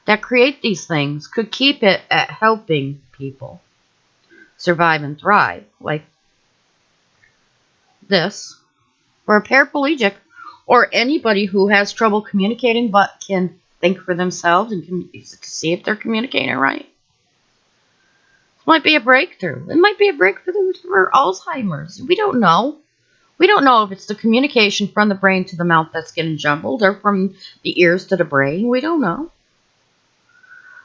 that create these things, could keep it at helping people survive and thrive, like this, for a paraplegic or anybody who has trouble communicating but can think for themselves and can see if they're communicating right. This might be a breakthrough. It might be a breakthrough for Alzheimer's. We don't know. We don't know if it's the communication from the brain to the mouth that's getting jumbled or from the ears to the brain. We don't know.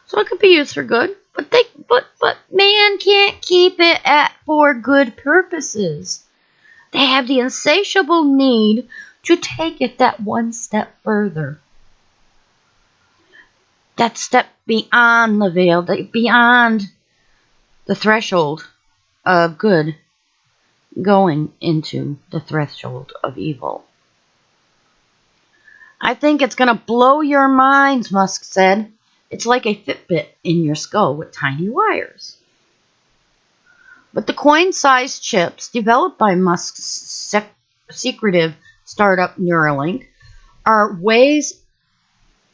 So it could be used for good, but man can't keep it for good purposes. They have the insatiable need to take it that one step further. That step beyond the veil, beyond the threshold of good, going into the threshold of evil. I think it's going to blow your minds, Musk said. It's like a Fitbit in your skull with tiny wires. But the coin-sized chips developed by Musk's secretive startup Neuralink are ways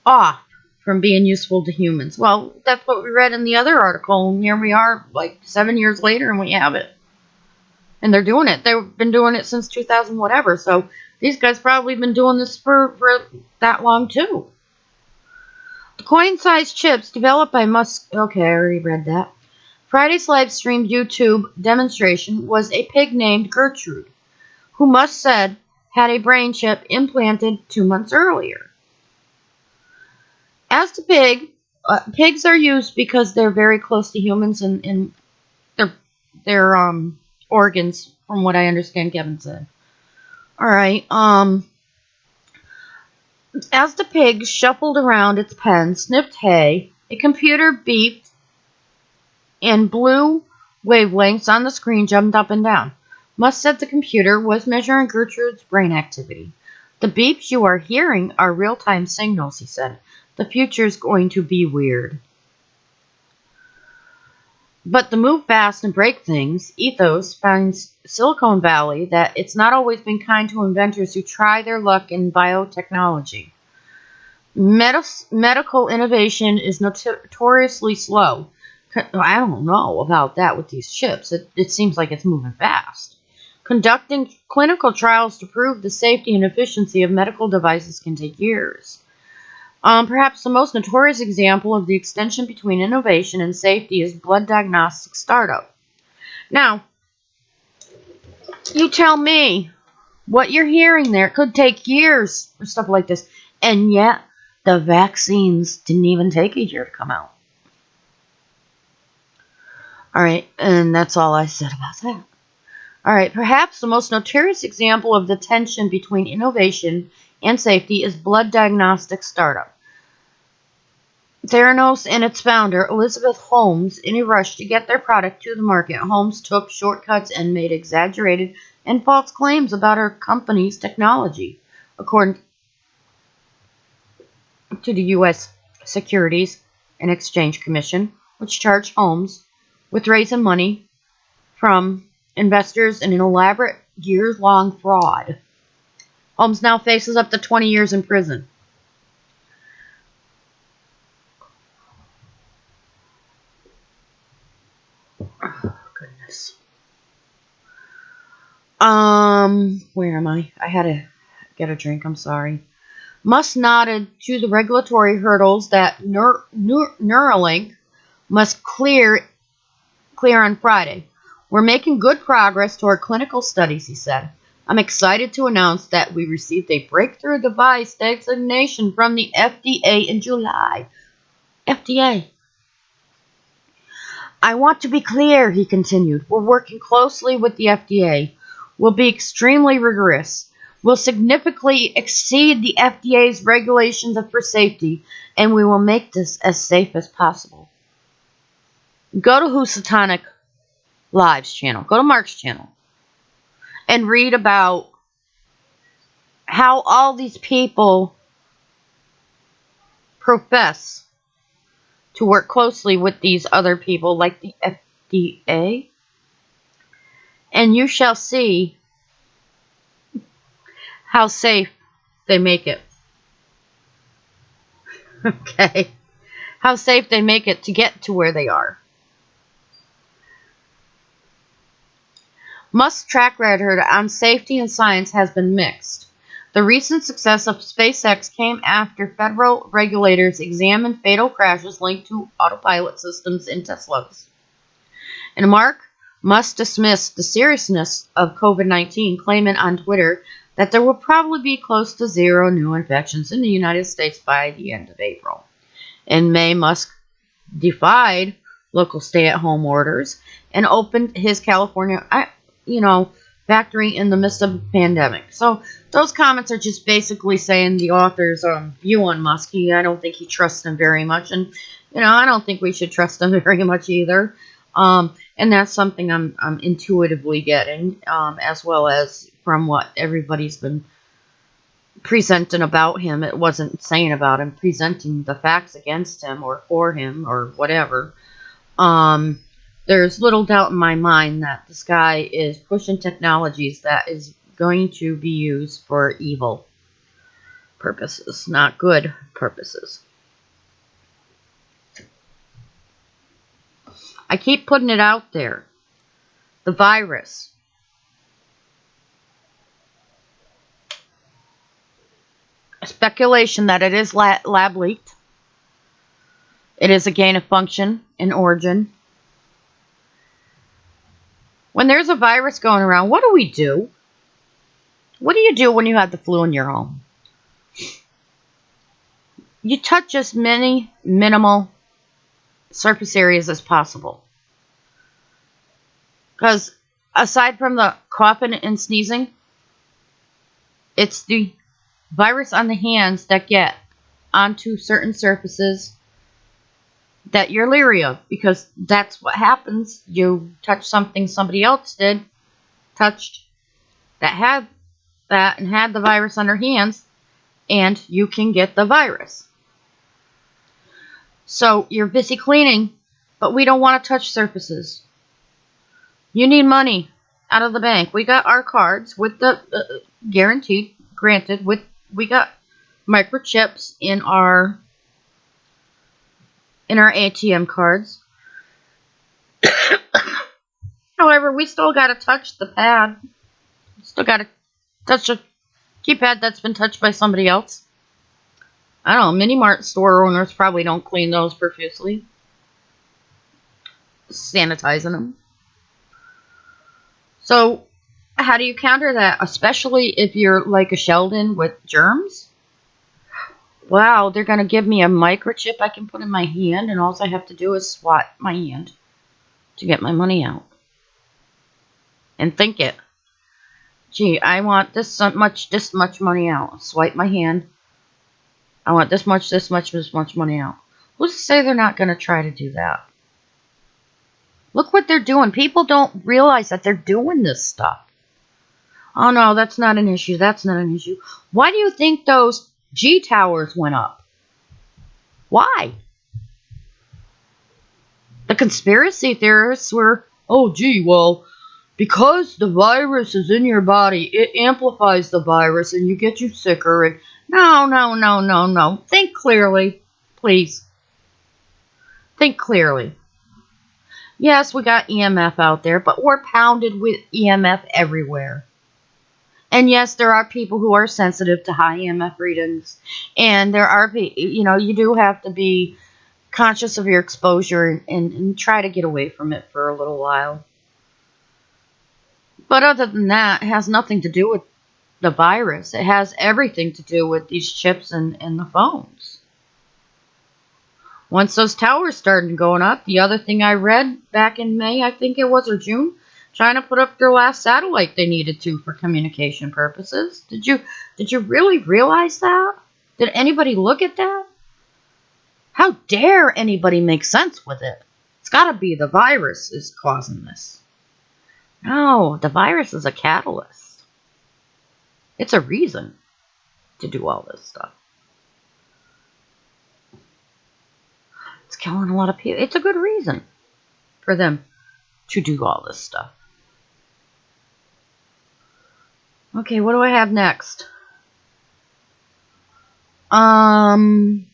off from being useful to humans. Well, that's what we read in the other article, and here we are like 7 years later and we have it. And they're doing it. They've been doing it since 2000 whatever, so these guys probably been doing this for that long too. The coin-sized chips developed by Musk... Okay, I already read that. Friday's live-streamed YouTube demonstration was a pig named Gertrude, who Musk said had a brain chip implanted 2 months earlier. As to pigs are used because they're very close to humans and their organs, from what I understand Kevin said. Alright, as the pig shuffled around its pen, sniffed hay, a computer beeped, and blue wavelengths on the screen jumped up and down. Musk said the computer was measuring Gertrude's brain activity. The beeps you are hearing are real-time signals, he said. The future's going to be weird. But the move fast and break things ethos finds Silicon Valley that it's not always been kind to inventors who try their luck in biotechnology. Medical innovation is notoriously slow. I don't know about that with these chips. It seems like it's moving fast. Conducting clinical trials to prove the safety and efficiency of medical devices can take years. Perhaps the most notorious example of the extension between innovation and safety is blood diagnostic startup. Now, you tell me what you're hearing there. It could take years for stuff like this. And yet, the vaccines didn't even take a year to come out. Alright, and that's all I said about that. Alright, perhaps the most notorious example of the tension between innovation and safety is blood diagnostic startup. Theranos and its founder, Elizabeth Holmes, in a rush to get their product to the market, Holmes took shortcuts and made exaggerated and false claims about her company's technology, according to the U.S. Securities and Exchange Commission, which charged Holmes with raising money from investors in an elaborate years-long fraud. Holmes now faces up to 20 years in prison. Oh, goodness. Where am I? I had to get a drink, I'm sorry. Musk nodded to the regulatory hurdles that Neuralink must clear on Friday. We're making good progress toward clinical studies, he said. I'm excited to announce that we received a breakthrough device designation from the FDA in July. FDA. I want to be clear, he continued. We're working closely with the FDA. We'll be extremely rigorous. We'll significantly exceed the FDA's regulations for safety, and we will make this as safe as possible. Go to Housatonic Live's channel. Go to Mark's channel. And read about how all these people profess to work closely with these other people like the FDA. And you shall see how safe they make it. Okay? How safe they make it to get to where they are. Musk's track record on safety and science has been mixed. The recent success of SpaceX came after federal regulators examined fatal crashes linked to autopilot systems in Teslas. And Musk dismissed the seriousness of COVID-19, claiming on Twitter that there will probably be close to 0 new infections in the United States by the end of April. In May, Musk defied local stay-at-home orders and opened his California factory in the midst of a pandemic. So those comments are just basically saying the author's view on Musk. I don't think he trusts him very much, and I don't think we should trust him very much either. And that's something I'm intuitively getting, as well as from what everybody's been presenting about him. It wasn't saying about him, presenting the facts against him or for him or whatever. There's little doubt in my mind that this guy is pushing technologies that is going to be used for evil purposes, not good purposes. I keep putting it out there. The virus. Speculation that it is lab leaked. It is a gain of function and origin. When there's a virus going around, what do we do? What do you do when you have the flu in your home? You touch as many minimal surface areas as possible. Because aside from the coughing and sneezing, it's the virus on the hands that get onto certain surfaces that you're leery of, because that's what happens. You touch something somebody else touched, that had that and had the virus on their hands, and you can get the virus. So you're busy cleaning, but we don't want to touch surfaces. You need money out of the bank. We got our cards with the granted, we got microchips in our ATM cards. However, we still got to touch the pad. Still got to touch a keypad that's been touched by somebody else. I don't know, mini-mart store owners probably don't clean those profusely. Sanitizing them. So, how do you counter that? Especially if you're like a Sheldon with germs? Wow, they're going to give me a microchip I can put in my hand, and all I have to do is swat my hand to get my money out. And think it. Gee, I want this much money out. Swipe my hand. I want this much money out. Who's to say they're not going to try to do that? Look what they're doing. People don't realize that they're doing this stuff. Oh no, that's not an issue. That's not an issue. Why do you think those G towers went up? Why? The conspiracy theorists were, oh gee, well, because the virus is in your body, it amplifies the virus and you get you sicker. And no. Think clearly, please. Think clearly. Yes, we got EMF out there, but we're pounded with EMF everywhere. And yes, there are people who are sensitive to high EMF readings. And there are, you do have to be conscious of your exposure and try to get away from it for a little while. But other than that, it has nothing to do with the virus. It has everything to do with these chips in the phones. Once those towers started going up, the other thing I read back in May, I think it was, or June, China put up their last satellite they needed to for communication purposes. Did you really realize that? Did anybody look at that? How dare anybody make sense with it? It's got to be the virus is causing this. No, the virus is a catalyst. It's a reason to do all this stuff. It's killing a lot of people. It's a good reason for them to do all this stuff. Okay, what do I have next? Here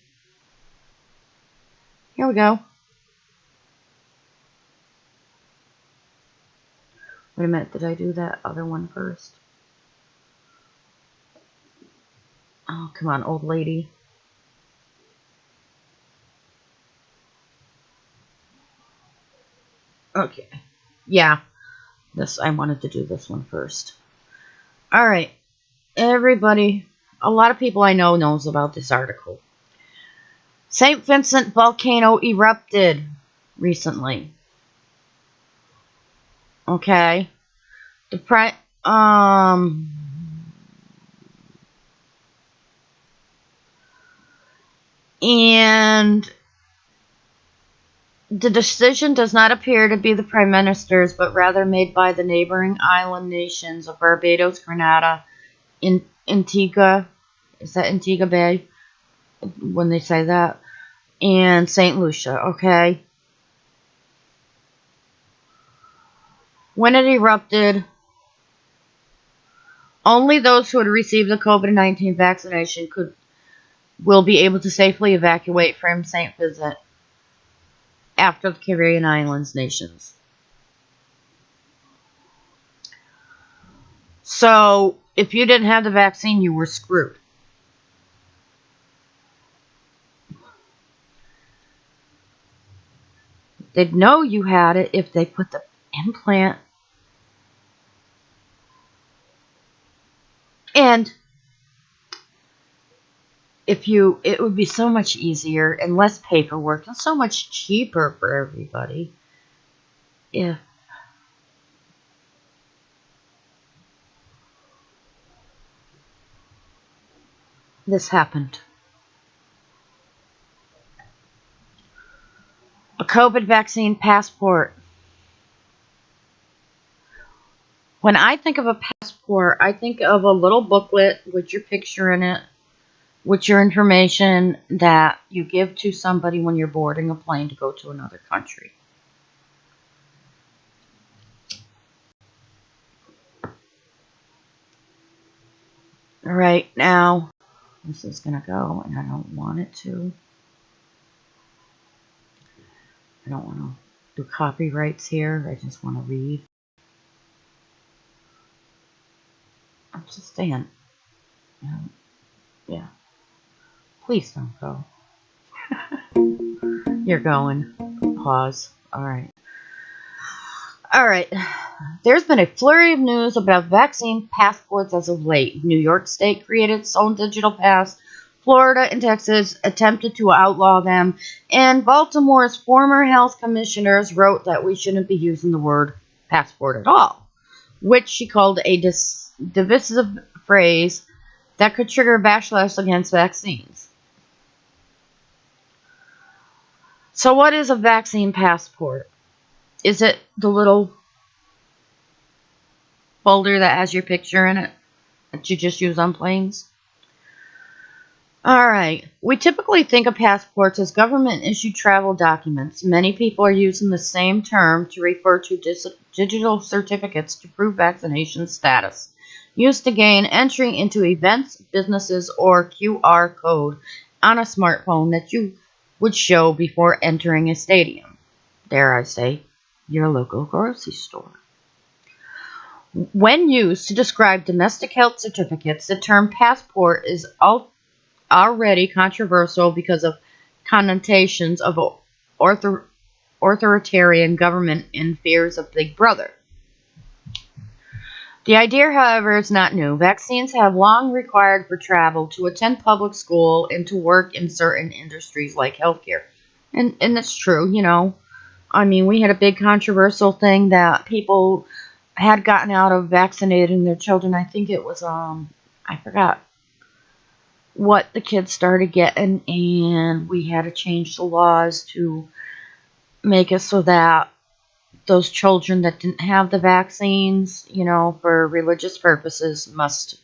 we go. Wait a minute, did I do that other one first? Oh, come on, old lady. Okay. Yeah. I wanted to do this one first. Alright. Everybody, a lot of people I know knows about this article. St. Vincent volcano erupted recently. Okay. And the decision does not appear to be the Prime Minister's, but rather made by the neighboring island nations of Barbados, Grenada, Antigua, is that Antigua Bay? When they say that, and St. Lucia, okay? When it erupted, only those who had received the COVID-19 vaccination will be able to safely evacuate from St. Vincent after the Caribbean Islands nations. So, if you didn't have the vaccine, you were screwed. They'd know you had it if they put the implant. And it would be so much easier and less paperwork and so much cheaper for everybody if this happened. A COVID vaccine passport. When I think of a passport, I think of a little booklet with your picture in it, with your information that you give to somebody when you're boarding a plane to go to another country. All right, now this is going to go, and I don't want it to. I don't want to do copyrights here. I just want to read. I'm just saying. Yeah. Please don't go. You're going. Pause. Alright. Alright. There's been a flurry of news about vaccine passports as of late. New York State created its own digital pass. Florida and Texas attempted to outlaw them. And Baltimore's former health commissioners wrote that we shouldn't be using the word passport at all, which she called a divisive phrase that could trigger backlash against vaccines. So what is a vaccine passport? Is it the little folder that has your picture in it that you just use on planes? Alright, we typically think of passports as government-issued travel documents. Many people are using the same term to refer to digital certificates to prove vaccination status, used to gain entry into events, businesses, or QR code on a smartphone that you would show before entering a stadium. Dare I say, your local grocery store. When used to describe domestic health certificates, the term passport is already controversial because of connotations of authoritarian government and fears of Big Brother. The idea, however, is not new. Vaccines have long required for travel, to attend public school, and to work in certain industries like healthcare. And that's true, you know. I mean, we had a big controversial thing that people had gotten out of vaccinating their children. I think it was, I forgot what the kids started getting, and we had to change the laws to make it so that those children that didn't have the vaccines, you know, for religious purposes,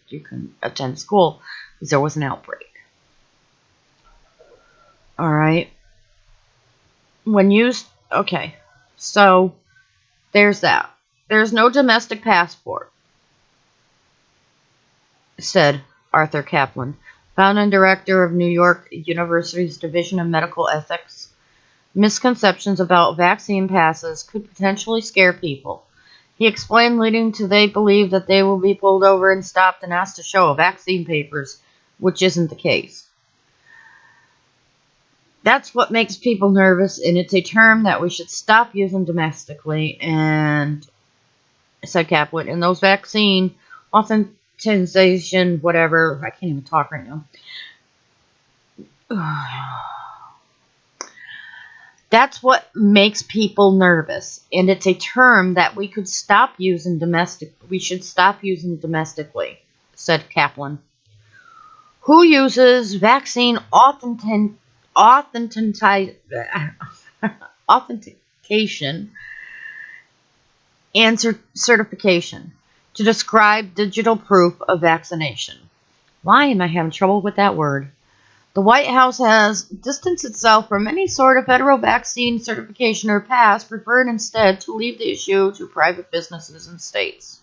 you can attend school because there was an outbreak. All right. Okay. So there's that. There's no domestic passport, said Arthur Kaplan, founding director of New York University's Division of Medical Ethics. Misconceptions about vaccine passes could potentially scare people. He explained, leading to they believe that they will be pulled over and stopped and asked to show vaccine papers, which isn't the case. That's what makes people nervous, and it's a term that we should stop using domestically, and said Kaplan. And those vaccine authentication, whatever, I can't even talk right now. That's what makes people nervous, and it's a term that we should stop using domestically, said Kaplan, who uses vaccine authentication and certification to describe digital proof of vaccination. Why am I having trouble with that word? The White House has distanced itself from any sort of federal vaccine certification or pass, preferring instead to leave the issue to private businesses and states.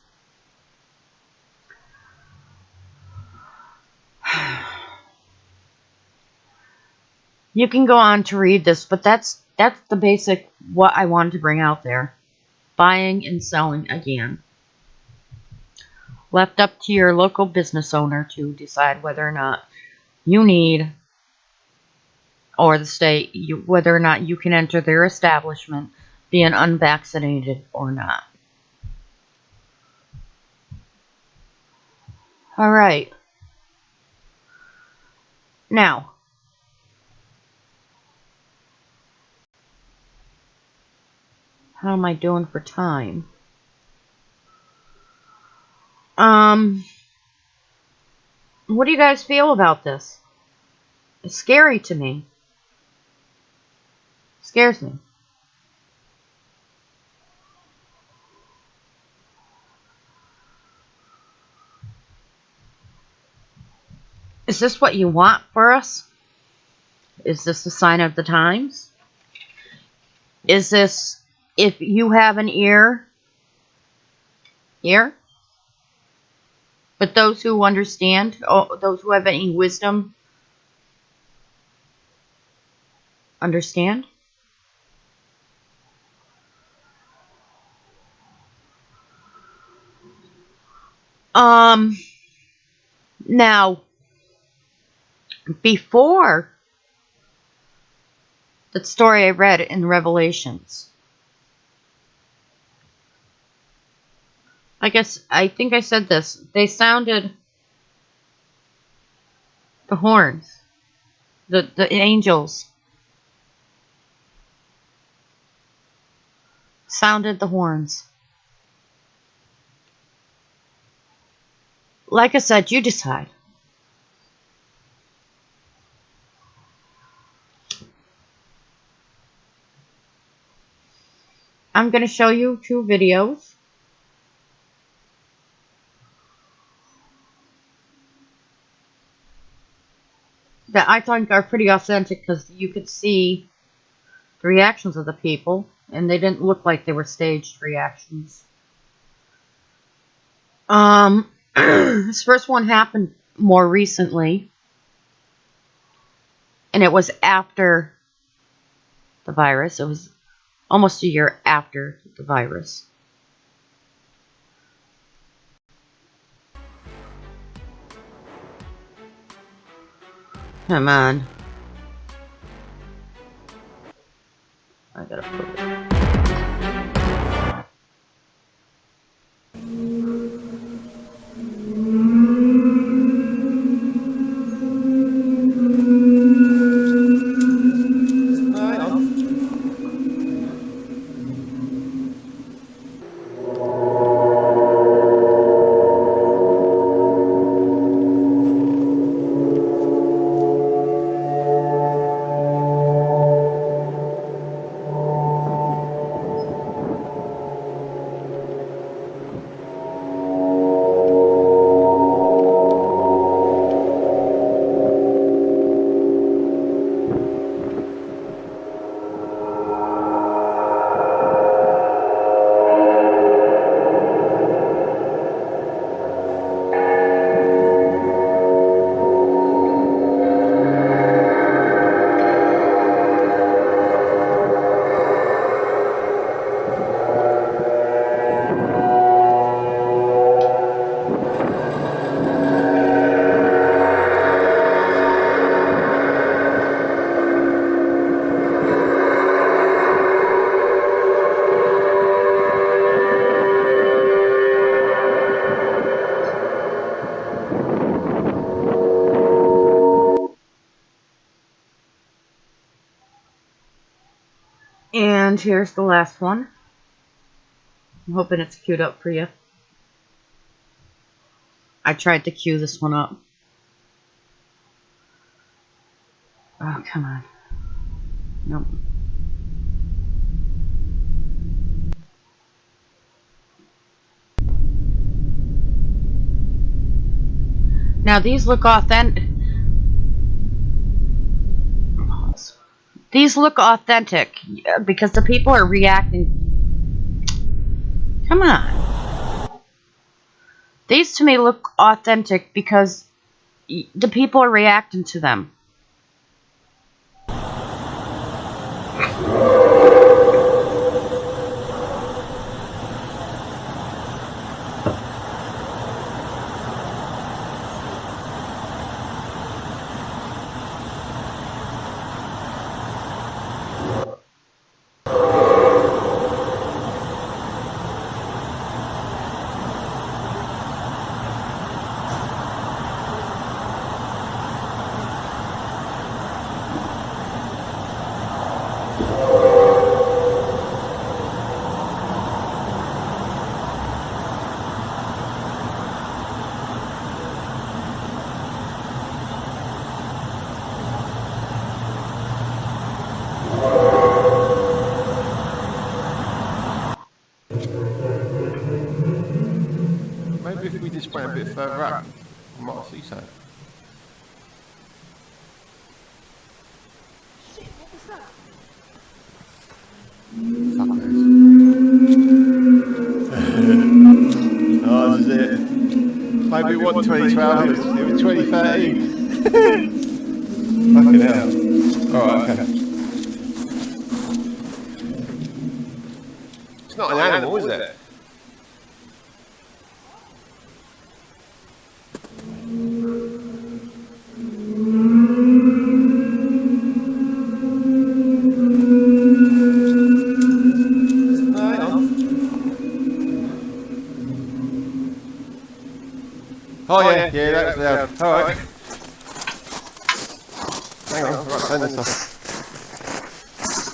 You can go on to read this, but that's the basic what I wanted to bring out there. Buying and selling again. Left up to your local business owner to decide whether or not you need, or the state, whether or not you can enter their establishment being unvaccinated or not. All right. Now, how am I doing for time? What do you guys feel about this? It's scary to me. It scares me. Is this what you want for us? Is this a sign of the times? Is this, if you have an ear? But those who understand, those who have any wisdom, understand? Now, before that story I read in Revelations, I think I said this, they sounded the horns, the angels sounded the horns. Like I said, you decide. I'm going to show you 2 videos that I think are pretty authentic, because you could see the reactions of the people, and they didn't look like they were staged reactions. This first one happened more recently, and it was after the virus. It was almost a year after the virus. Come on. I gotta put it. And here's the last one. I'm hoping it's queued up for you. I tried to queue this one up. Oh, come on. Nope. Now these look authentic. These look authentic because the people are reacting. Come on. These to me look authentic because the people are reacting to them. Maybe if we just went a bit further up, we might see something. Shit, what was that? Oh, this is it. Maybe it wasn't 2012, it was 2013. Fucking hell. Alright, okay. It's not an animal, is it? Oh yeah, that's loud. Alright. Hang on, right, turn this off.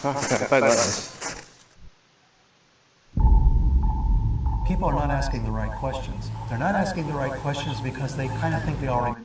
Okay, don't like this. People are not asking the right questions. They're not asking the right questions because they kind of think they already...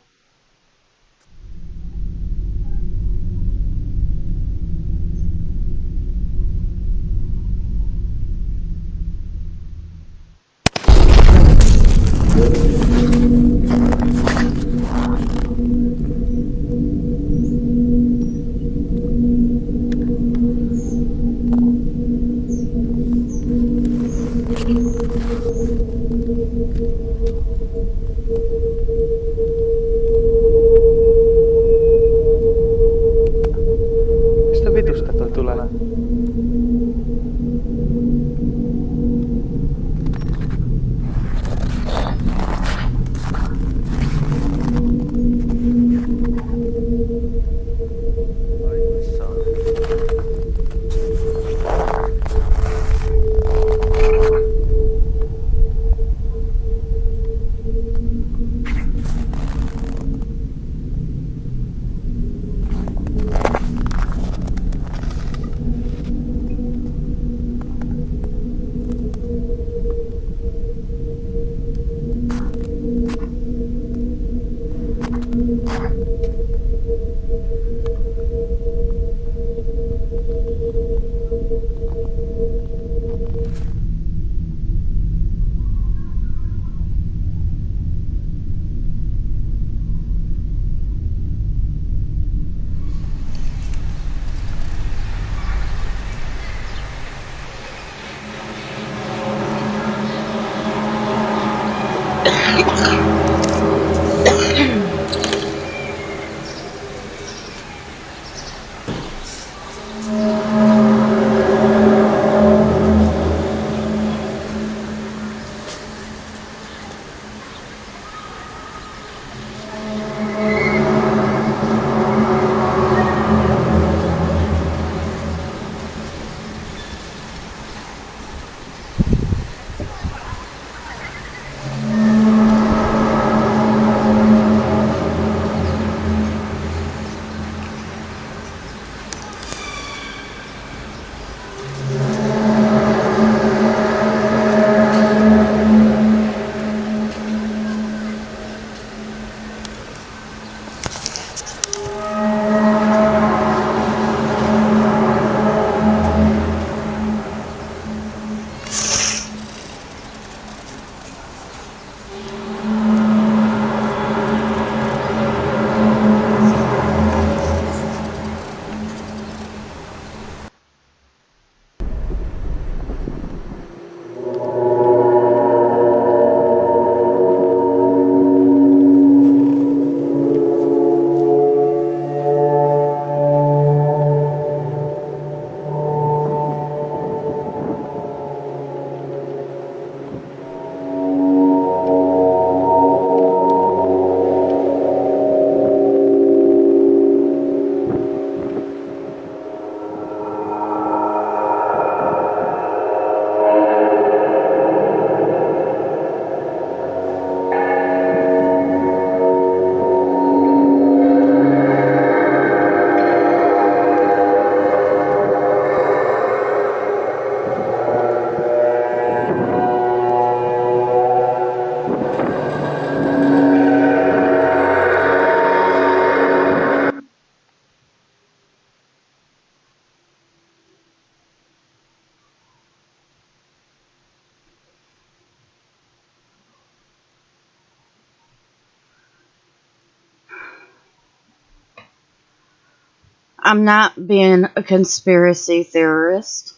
I'm not being a conspiracy theorist.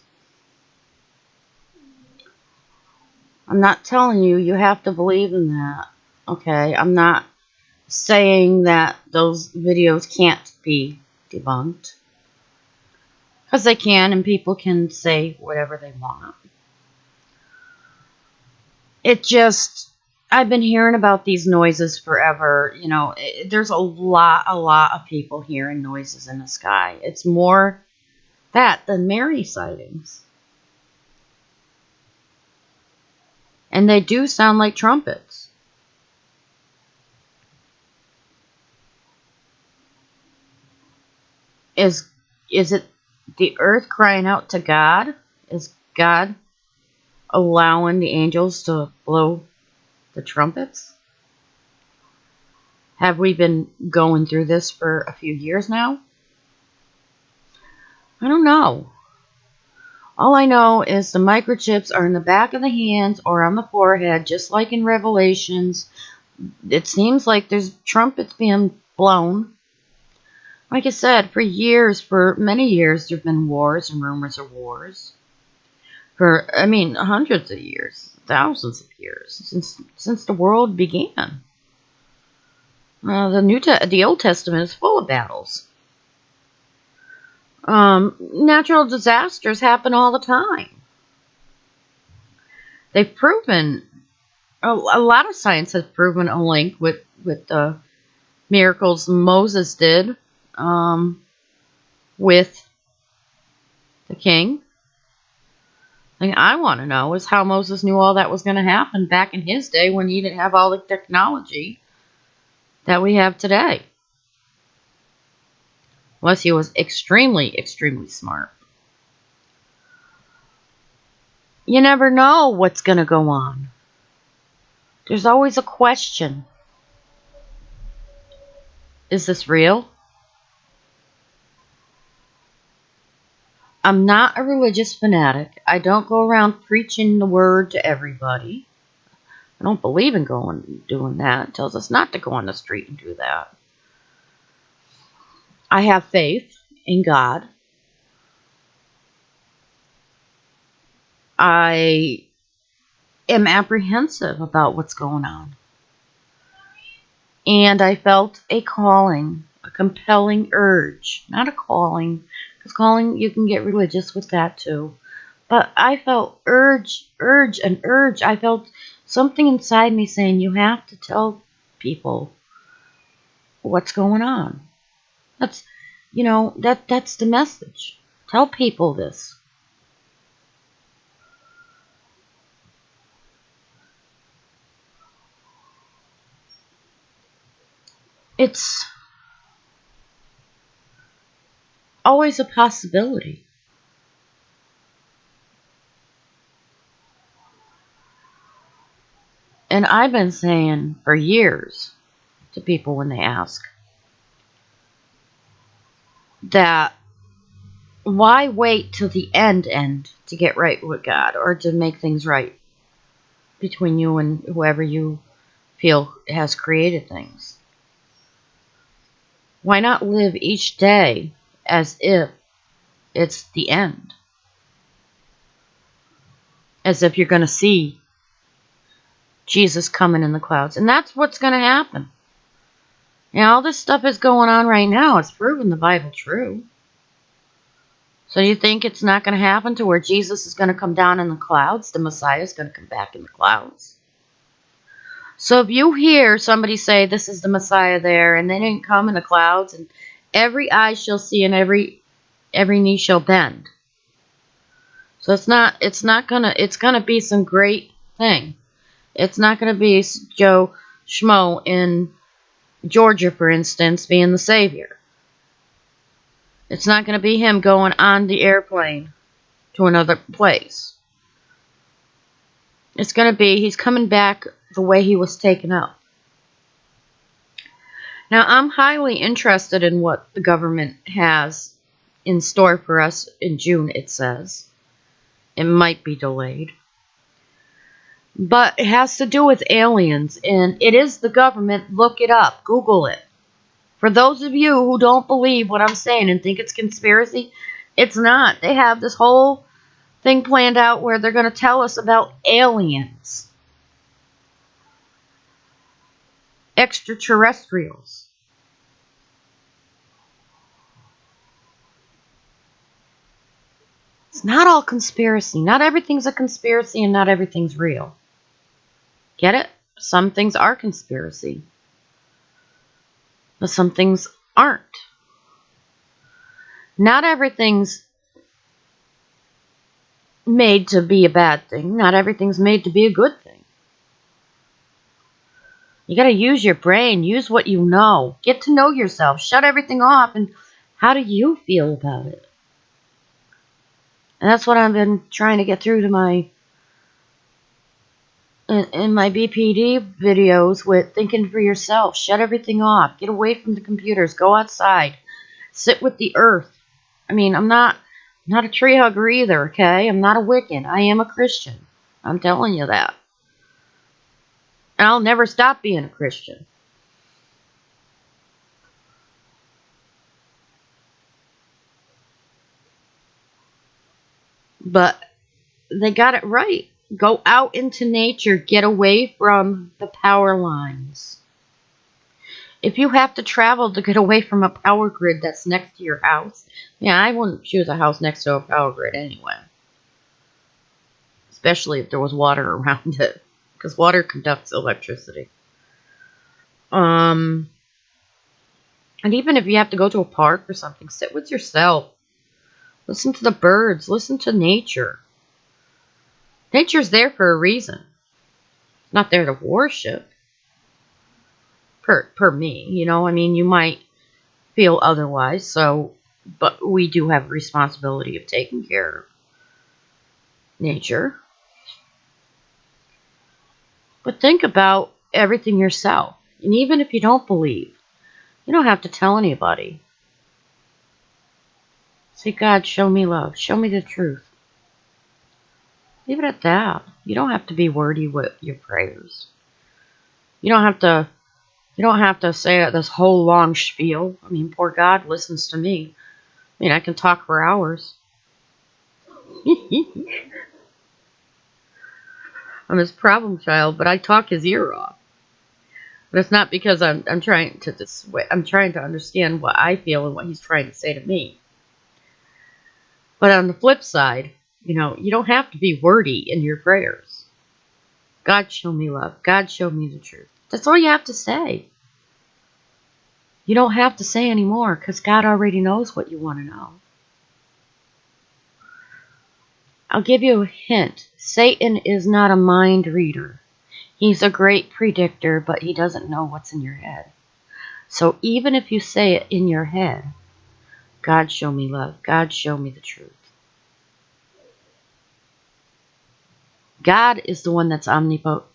I'm not telling you you have to believe in that. Okay? I'm not saying that those videos can't be debunked. Because they can, and people can say whatever they want. It just, I've been hearing about these noises forever. You know, there's a lot of people hearing noises in the sky. It's more that than Mary sightings. And they do sound like trumpets. Is it the earth crying out to God? Is God allowing the angels to blow the trumpets? Have we been going through this for a few years now? I don't know. All I know is the microchips are in the back of the hands or on the forehead, just like in Revelations. It seems like there's trumpets being blown. Like I said, for years, for many years, there have been wars and rumors of wars. For, I mean, hundreds of years, thousands of years, since the world began. The Old Testament is full of battles. Natural disasters happen all the time. They've proven, a lot of science has proven a link with the miracles Moses did with the king. The thing I want to know is how Moses knew all that was going to happen back in his day when he didn't have all the technology that we have today. Unless he was extremely, extremely smart. You never know what's going to go on. There's always a question. Is this real? I'm not a religious fanatic. I don't go around preaching the word to everybody. I don't believe in doing that. It tells us not to go on the street and do that. I have faith in God. I am apprehensive about what's going on. And I felt a calling, a compelling urge. Not a calling, because calling, you can get religious with that too. But I felt urge. I felt something inside me saying, you have to tell people what's going on. That's the message. Tell people this. It's always a possibility. And I've been saying for years to people when they ask that why wait till the end to get right with God or to make things right between you and whoever you feel has created things? Why not live each day as if it's the end? As if you're going to see Jesus coming in the clouds. And that's what's going to happen. All this stuff is going on right now. It's proven the Bible true. So you think it's not going to happen to where Jesus is going to come down in the clouds? The Messiah is going to come back in the clouds? So if you hear somebody say this is the Messiah there, and they didn't come in the clouds, and every eye shall see and every knee shall bend. So it's gonna be some great thing. It's not gonna be Joe Schmo in Georgia, for instance, being the savior. It's not gonna be him going on the airplane to another place. It's gonna be he's coming back the way he was taken up. Now, I'm highly interested in what the government has in store for us in June, it says. It might be delayed. But it has to do with aliens, and it is the government. Look it up. Google it. For those of you who don't believe what I'm saying and think it's conspiracy, it's not. They have this whole thing planned out where they're going to tell us about aliens, extraterrestrials. It's not all conspiracy. Not everything's a conspiracy and not everything's real. Get it? Some things are conspiracy, but some things aren't. Not everything's made to be a bad thing. Not everything's made to be a good thing. You got to use your brain. Use what you know. Get to know yourself. Shut everything off. And how do you feel about it? And that's what I've been trying to get through to my in my BPD videos with thinking for yourself. Shut everything off. Get away from the computers. Go outside. Sit with the earth. I mean, I'm not a tree hugger either, okay? I'm not a Wiccan. I am a Christian. I'm telling you that. And I'll never stop being a Christian. But they got it right. Go out into nature. Get away from the power lines. If you have to travel to get away from a power grid that's next to your house, yeah, I wouldn't choose a house next to a power grid anyway. Especially if there was water around it. Because water conducts electricity. And even if you have to go to a park or something, sit with yourself. Listen to the birds. Listen to nature. Nature's there for a reason. Not there to worship. Per me, you know, I mean, you might feel otherwise, so, but we do have a responsibility of taking care of nature. But think about everything yourself. And even if you don't believe, you don't have to tell anybody. Say, God, show me love. Show me the truth. Leave it at that. You don't have to be wordy with your prayers. You don't have to say this whole long spiel. I mean, poor God listens to me. I mean, I can talk for hours. I'm his problem child, but I talk his ear off. But it's not because I'm trying to I'm trying to understand what I feel and what he's trying to say to me. But on the flip side, you know, you don't have to be wordy in your prayers. God, show me love. God, show me the truth. That's all you have to say. You don't have to say anymore because God already knows what you want to know. I'll give you a hint. Satan is not a mind reader. He's a great predictor, but he doesn't know what's in your head. So even if you say it in your head, God, show me love. God, show me the truth. God is the one that's omnipotent,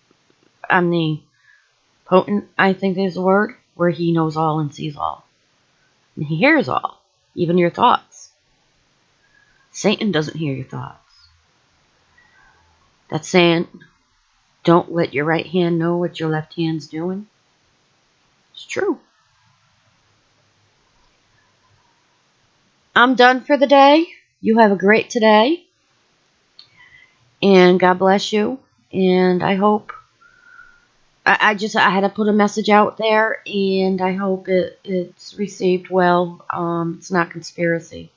I think is the word, where he knows all and sees all. And he hears all, even your thoughts. Satan doesn't hear your thoughts. That's saying, don't let your right hand know what your left hand's doing. It's true. I'm done for the day. You have a great today. And God bless you. And I hope, I had to put a message out there, and I hope it's received well. It's not conspiracy.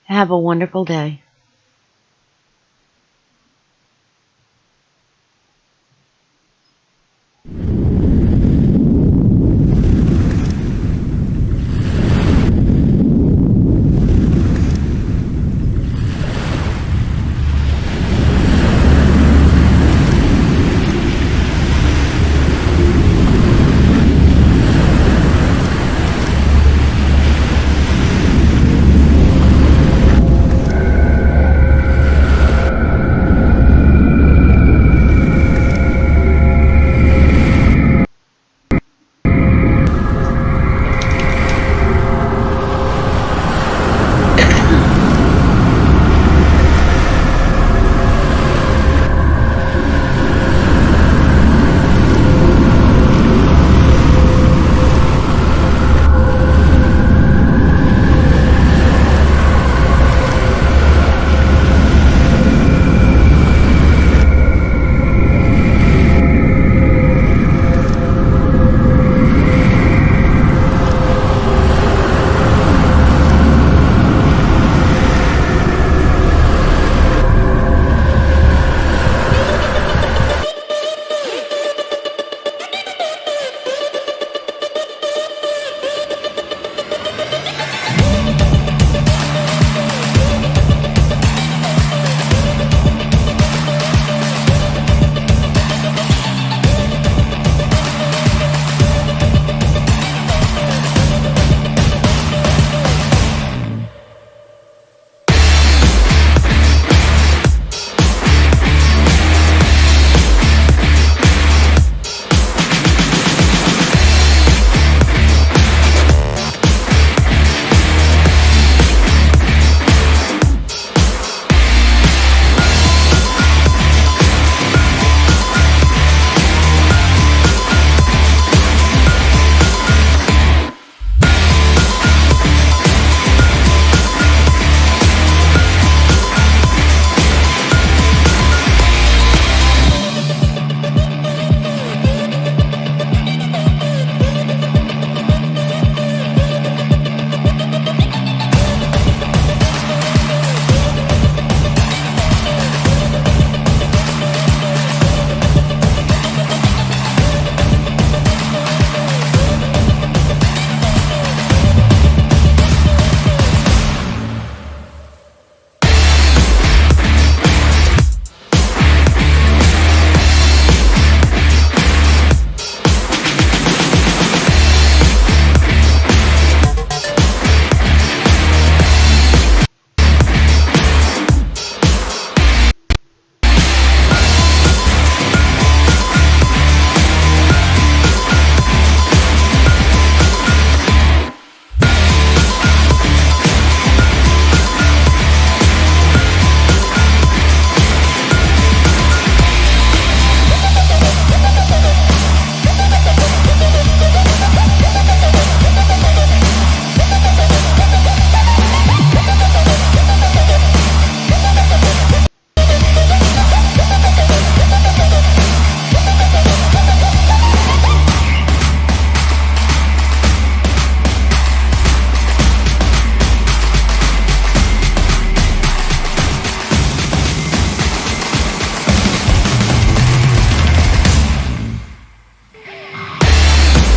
Have a wonderful day.